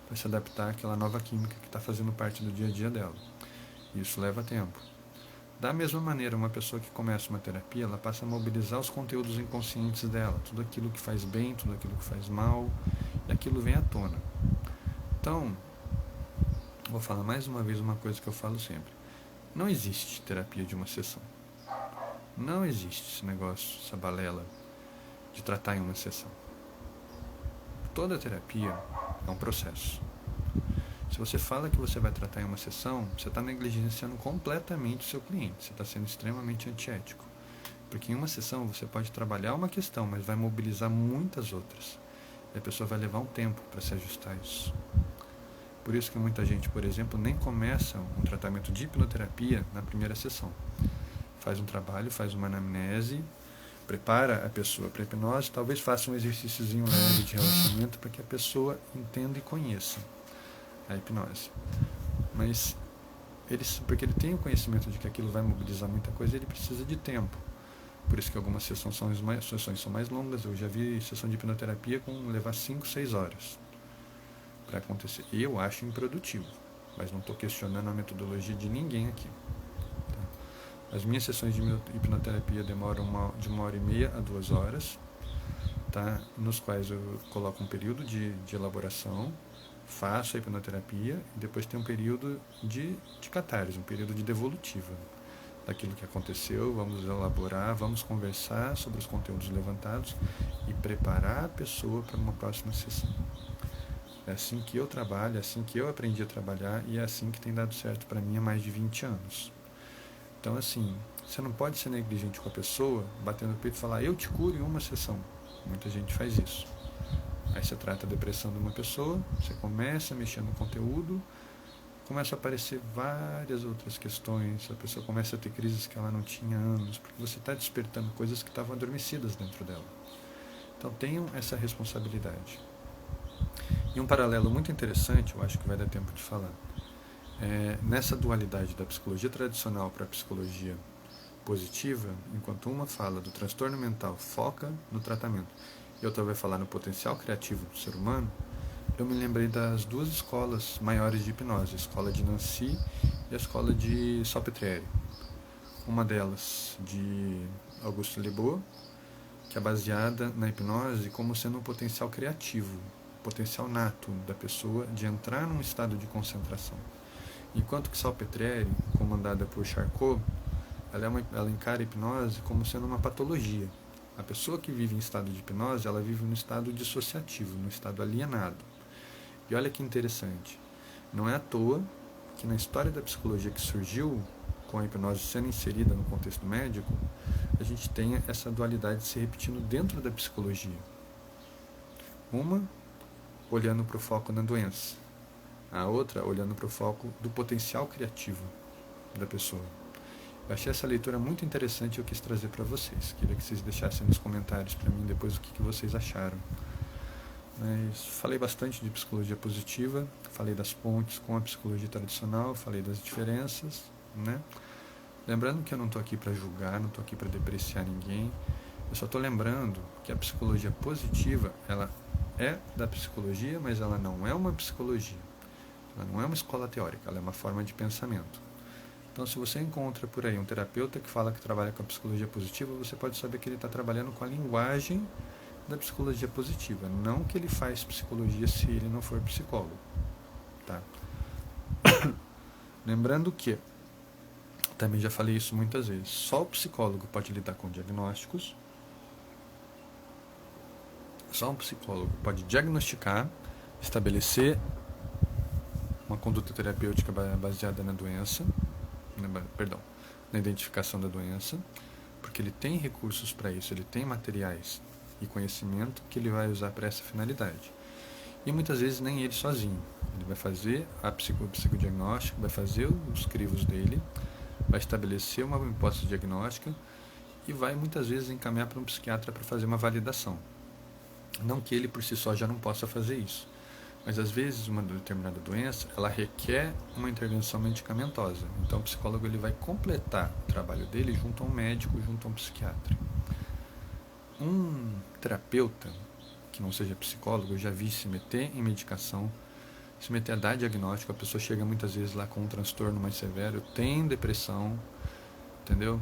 para se adaptar àquela nova química que está fazendo parte do dia a dia dela. Isso leva tempo. Da mesma maneira, uma pessoa que começa uma terapia, ela passa a mobilizar os conteúdos inconscientes dela, tudo aquilo que faz bem, tudo aquilo que faz mal, e aquilo vem à tona. Então, vou falar mais uma vez uma coisa que eu falo sempre. Não existe terapia de uma sessão. Não existe esse negócio, essa balela de tratar em uma sessão. Toda terapia é um processo. Se você fala que você vai tratar em uma sessão, você está negligenciando completamente o seu cliente. Você está sendo extremamente antiético. Porque em uma sessão você pode trabalhar uma questão, mas vai mobilizar muitas outras. E a pessoa vai levar um tempo para se ajustar a isso. Por isso que muita gente, por exemplo, nem começa um tratamento de hipnoterapia na primeira sessão. Faz um trabalho, faz uma anamnese, prepara a pessoa para a hipnose, talvez faça um exercíciozinho leve de relaxamento para que a pessoa entenda e conheça a hipnose. Mas porque ele tem o conhecimento de que aquilo vai mobilizar muita coisa, ele precisa de tempo. Por isso que algumas sessões são mais longas. Eu já vi sessão de hipnoterapia com levar 5, 6 horas para acontecer. E eu acho improdutivo, mas não estou questionando a metodologia de ninguém aqui. Tá? As minhas sessões de hipnoterapia demoram de 1h30 a 2 horas, tá? Nos quais eu coloco um período de elaboração, faço a hipnoterapia e depois tem um período de catarse, um período de devolutiva daquilo que aconteceu. Vamos elaborar, vamos conversar sobre os conteúdos levantados e preparar a pessoa para uma próxima sessão. É assim que eu trabalho, é assim que eu aprendi a trabalhar e é assim que tem dado certo para mim há mais de 20 anos. Então, assim, você não pode ser negligente com a pessoa, batendo o peito e falar, eu te curo em uma sessão. Muita gente faz isso. Aí você trata a depressão de uma pessoa, você começa a mexer no conteúdo, começa a aparecer várias outras questões, a pessoa começa a ter crises que ela não tinha há anos, porque você está despertando coisas que estavam adormecidas dentro dela. Então tenham essa responsabilidade. E um paralelo muito interessante, eu acho que vai dar tempo de falar, nessa dualidade da psicologia tradicional para a psicologia positiva, enquanto uma fala do transtorno mental, foca no tratamento, e outra vai falar no potencial criativo do ser humano, eu me lembrei das duas escolas maiores de hipnose, a escola de Nancy e a escola de Salpêtrière. Uma delas de Auguste Le Beau, que é baseada na hipnose como sendo um potencial criativo, potencial nato da pessoa de entrar num estado de concentração. Enquanto que Salpêtrière, comandada por Charcot, ela encara a hipnose como sendo uma patologia. A pessoa que vive em estado de hipnose, ela vive no estado dissociativo, no estado alienado. E olha que interessante, não é à toa que na história da psicologia que surgiu com a hipnose sendo inserida no contexto médico, a gente tem essa dualidade se repetindo dentro da psicologia. Uma olhando para o foco na doença, a outra olhando para o foco do potencial criativo da pessoa. Eu achei essa leitura muito interessante e eu quis trazer para vocês. Queria que vocês deixassem nos comentários para mim depois o que vocês acharam. Mas falei bastante de psicologia positiva, falei das pontes com a psicologia tradicional, falei das diferenças, né? Lembrando que eu não estou aqui para julgar, não estou aqui para depreciar ninguém, eu só estou lembrando que a psicologia positiva, ela é da psicologia, mas ela não é uma psicologia, ela não é uma escola teórica, ela é uma forma de pensamento. Então, se você encontra por aí um terapeuta que fala que trabalha com a psicologia positiva, você pode saber que ele está trabalhando com a linguagem da psicologia positiva, não que ele faz psicologia se ele não for psicólogo, tá? Lembrando que, também já falei isso muitas vezes, só o psicólogo pode lidar com diagnósticos, só um psicólogo pode diagnosticar, estabelecer uma conduta terapêutica baseada na doença, na identificação da doença, porque ele tem recursos para isso, ele tem materiais e conhecimento que ele vai usar para essa finalidade. E muitas vezes nem ele sozinho. Ele vai fazer o psicodiagnóstico, vai fazer os crivos dele, vai estabelecer uma hipótese diagnóstica e vai muitas vezes encaminhar para um psiquiatra para fazer uma validação. Não que ele por si só já não possa fazer isso, mas às vezes uma determinada doença ela requer uma intervenção medicamentosa. Então o psicólogo ele vai completar o trabalho dele junto a um médico, junto a um psiquiatra. Um terapeuta que não seja psicólogo, eu já vi se meter em medicação, se meter a dar diagnóstico, a pessoa chega muitas vezes lá com um transtorno mais severo, tem depressão, Entendeu?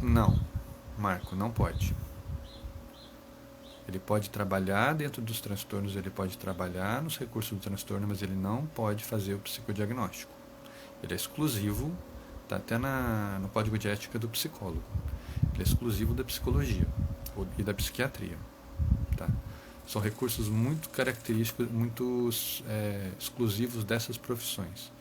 Não, Marco, não pode. Ele pode trabalhar dentro dos transtornos, ele pode trabalhar nos recursos do transtorno, mas ele não pode fazer o psicodiagnóstico. Ele é exclusivo, está até no código de ética do psicólogo. Ele é exclusivo da psicologia e da psiquiatria. Tá? São recursos muito característicos, muito exclusivos dessas profissões.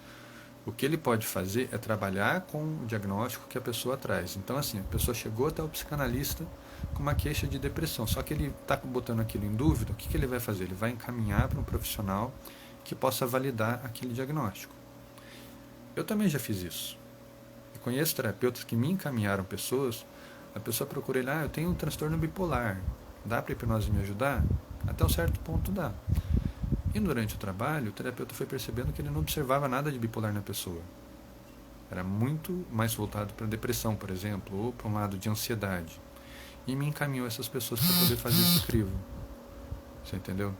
O que ele pode fazer é trabalhar com o diagnóstico que a pessoa traz. Então, assim, a pessoa chegou até o psicanalista com uma queixa de depressão, só que ele está botando aquilo em dúvida. O que ele vai fazer? Ele vai encaminhar para um profissional que possa validar aquele diagnóstico. Eu também já fiz isso. Eu conheço terapeutas que me encaminharam pessoas, a pessoa procura ele, eu tenho um transtorno bipolar, dá para a hipnose me ajudar? Até um certo ponto dá. E durante o trabalho, o terapeuta foi percebendo que ele não observava nada de bipolar na pessoa. Era muito mais voltado para depressão, por exemplo, ou para um lado de ansiedade. E me encaminhou essas pessoas para poder fazer esse crivo. Você entendeu?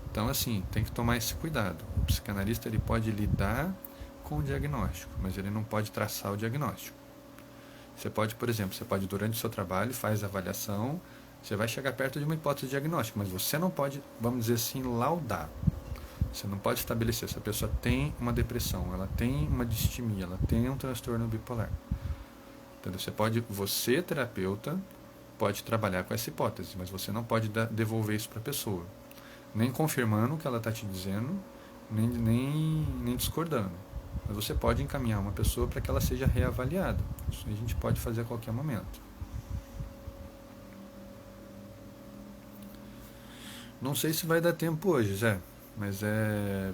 Então, assim, tem que tomar esse cuidado. O psicanalista ele pode lidar com o diagnóstico, mas ele não pode traçar o diagnóstico. Você pode, por exemplo, durante o seu trabalho, faz a avaliação, você vai chegar perto de uma hipótese diagnóstica, mas você não pode, vamos dizer assim, laudar. Você não pode estabelecer se a pessoa tem uma depressão, ela tem uma distimia, ela tem um transtorno bipolar. Entendeu? Você, terapeuta, pode trabalhar com essa hipótese, mas você não pode devolver isso para a pessoa. Nem confirmando o que ela está te dizendo, nem discordando. Mas você pode encaminhar uma pessoa para que ela seja reavaliada. Isso a gente pode fazer a qualquer momento. Não sei se vai dar tempo hoje, Zé, mas é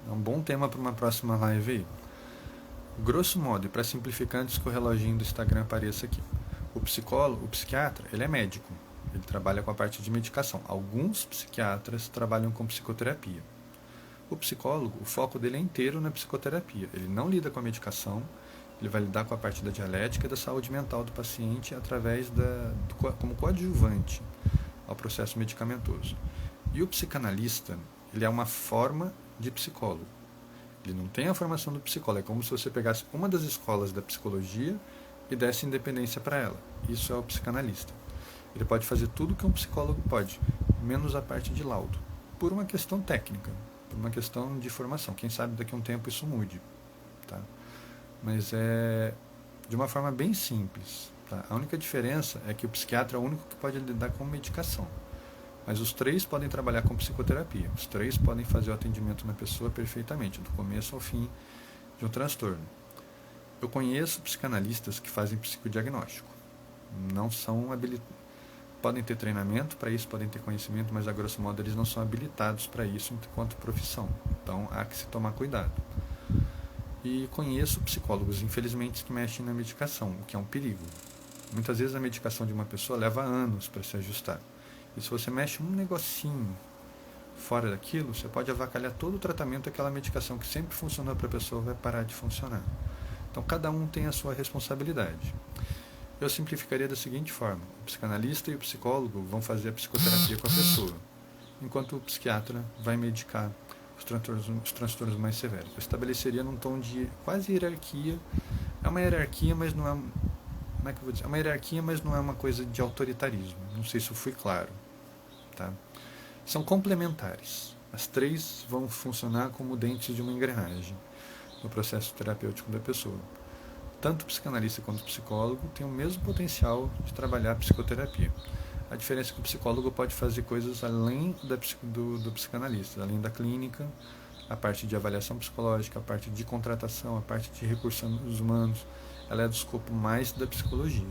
um bom tema para uma próxima live aí. Grosso modo, e para simplificar antes que o reloginho do Instagram apareça aqui, o psiquiatra, ele é médico, ele trabalha com a parte de medicação. Alguns psiquiatras trabalham com psicoterapia. O psicólogo, o foco dele é inteiro na psicoterapia. Ele não lida com a medicação, ele vai lidar com a parte da dialética e da saúde mental do paciente através como coadjuvante ao processo medicamentoso. E o psicanalista, ele é uma forma de psicólogo. Ele não tem a formação do psicólogo. É como se você pegasse uma das escolas da psicologia e desse independência para ela. Isso é o psicanalista. Ele pode fazer tudo que um psicólogo pode, menos a parte de laudo, por uma questão técnica, por uma questão de formação. Quem sabe daqui a um tempo isso mude. Tá? Mas é de uma forma bem simples. Tá? A única diferença é que o psiquiatra é o único que pode lidar com medicação. Mas os três podem trabalhar com psicoterapia. Os três podem fazer o atendimento na pessoa perfeitamente, do começo ao fim de um transtorno. Eu conheço psicanalistas que fazem psicodiagnóstico. Não são podem ter treinamento para isso, podem ter conhecimento, mas a grosso modo eles não são habilitados para isso enquanto profissão. Então há que se tomar cuidado. E conheço psicólogos, infelizmente, que mexem na medicação, o que é um perigo. Muitas vezes a medicação de uma pessoa leva anos para se ajustar. E se você mexe um negocinho fora daquilo, você pode avacalhar todo o tratamento, aquela medicação que sempre funcionou para a pessoa vai parar de funcionar. Então cada um tem a sua responsabilidade. Eu simplificaria da seguinte forma: o psicanalista e o psicólogo vão fazer a psicoterapia com a pessoa, enquanto o psiquiatra vai medicar os transtornos mais severos. Eu estabeleceria num tom de quase hierarquia. É uma hierarquia, mas não é... Como é que eu vou dizer? É uma hierarquia, mas não é uma coisa de autoritarismo. Não sei se eu fui claro. Tá? São complementares. As três vão funcionar como dentes de uma engrenagem no processo terapêutico da pessoa. Tanto o psicanalista quanto o psicólogo têm o mesmo potencial de trabalhar a psicoterapia. A diferença é que o psicólogo pode fazer coisas além do psicanalista, além da clínica, a parte de avaliação psicológica, a parte de contratação, a parte de recursos humanos. Ela é do escopo mais da psicologia.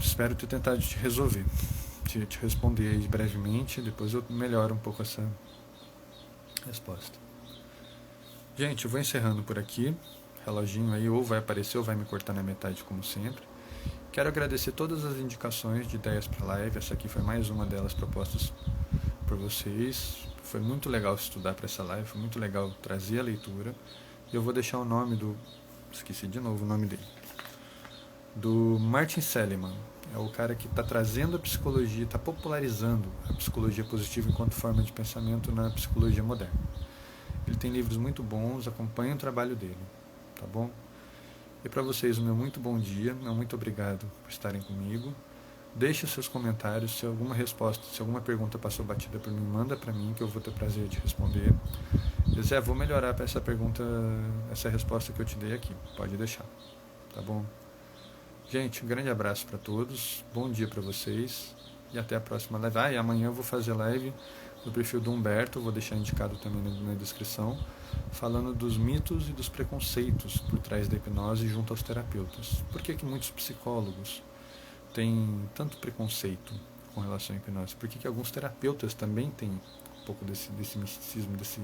Espero ter tentado te resolver, te responder aí brevemente, depois eu melhoro um pouco essa resposta. Gente, eu vou encerrando por aqui. O reloginho aí ou vai aparecer ou vai me cortar na metade, como sempre. Quero agradecer todas as indicações de ideias para a live. Essa aqui foi mais uma delas propostas por vocês. Foi muito legal estudar para essa live, foi muito legal trazer a leitura. E eu vou deixar o nome esqueci de novo o nome dele. Do Martin Seligman. É o cara que está trazendo a psicologia, está popularizando a psicologia positiva enquanto forma de pensamento na psicologia moderna. Ele tem livros muito bons, acompanhem o trabalho dele, tá bom? E para vocês, o meu muito bom dia, meu muito obrigado por estarem comigo. Deixe os seus comentários, se alguma resposta, se alguma pergunta passou batida por mim, manda para mim que eu vou ter prazer de responder. Zé, vou melhorar para essa pergunta, essa resposta que eu te dei aqui, pode deixar, tá bom? Gente, um grande abraço para todos, bom dia para vocês e até a próxima live. E amanhã eu vou fazer live no perfil do Humberto, vou deixar indicado também na descrição, falando dos mitos e dos preconceitos por trás da hipnose junto aos terapeutas. Por que muitos psicólogos têm tanto preconceito com relação à hipnose? Por que alguns terapeutas também têm um pouco desse misticismo, desse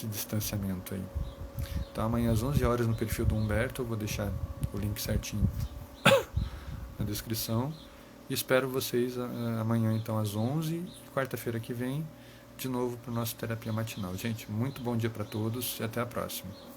distanciamento aí? Então amanhã às 11 horas no perfil do Humberto, eu vou deixar o link certinho na descrição. E espero vocês amanhã então às 11 e quarta-feira que vem de novo para o nosso Terapia Matinal. Gente, muito bom dia para todos e até a próxima.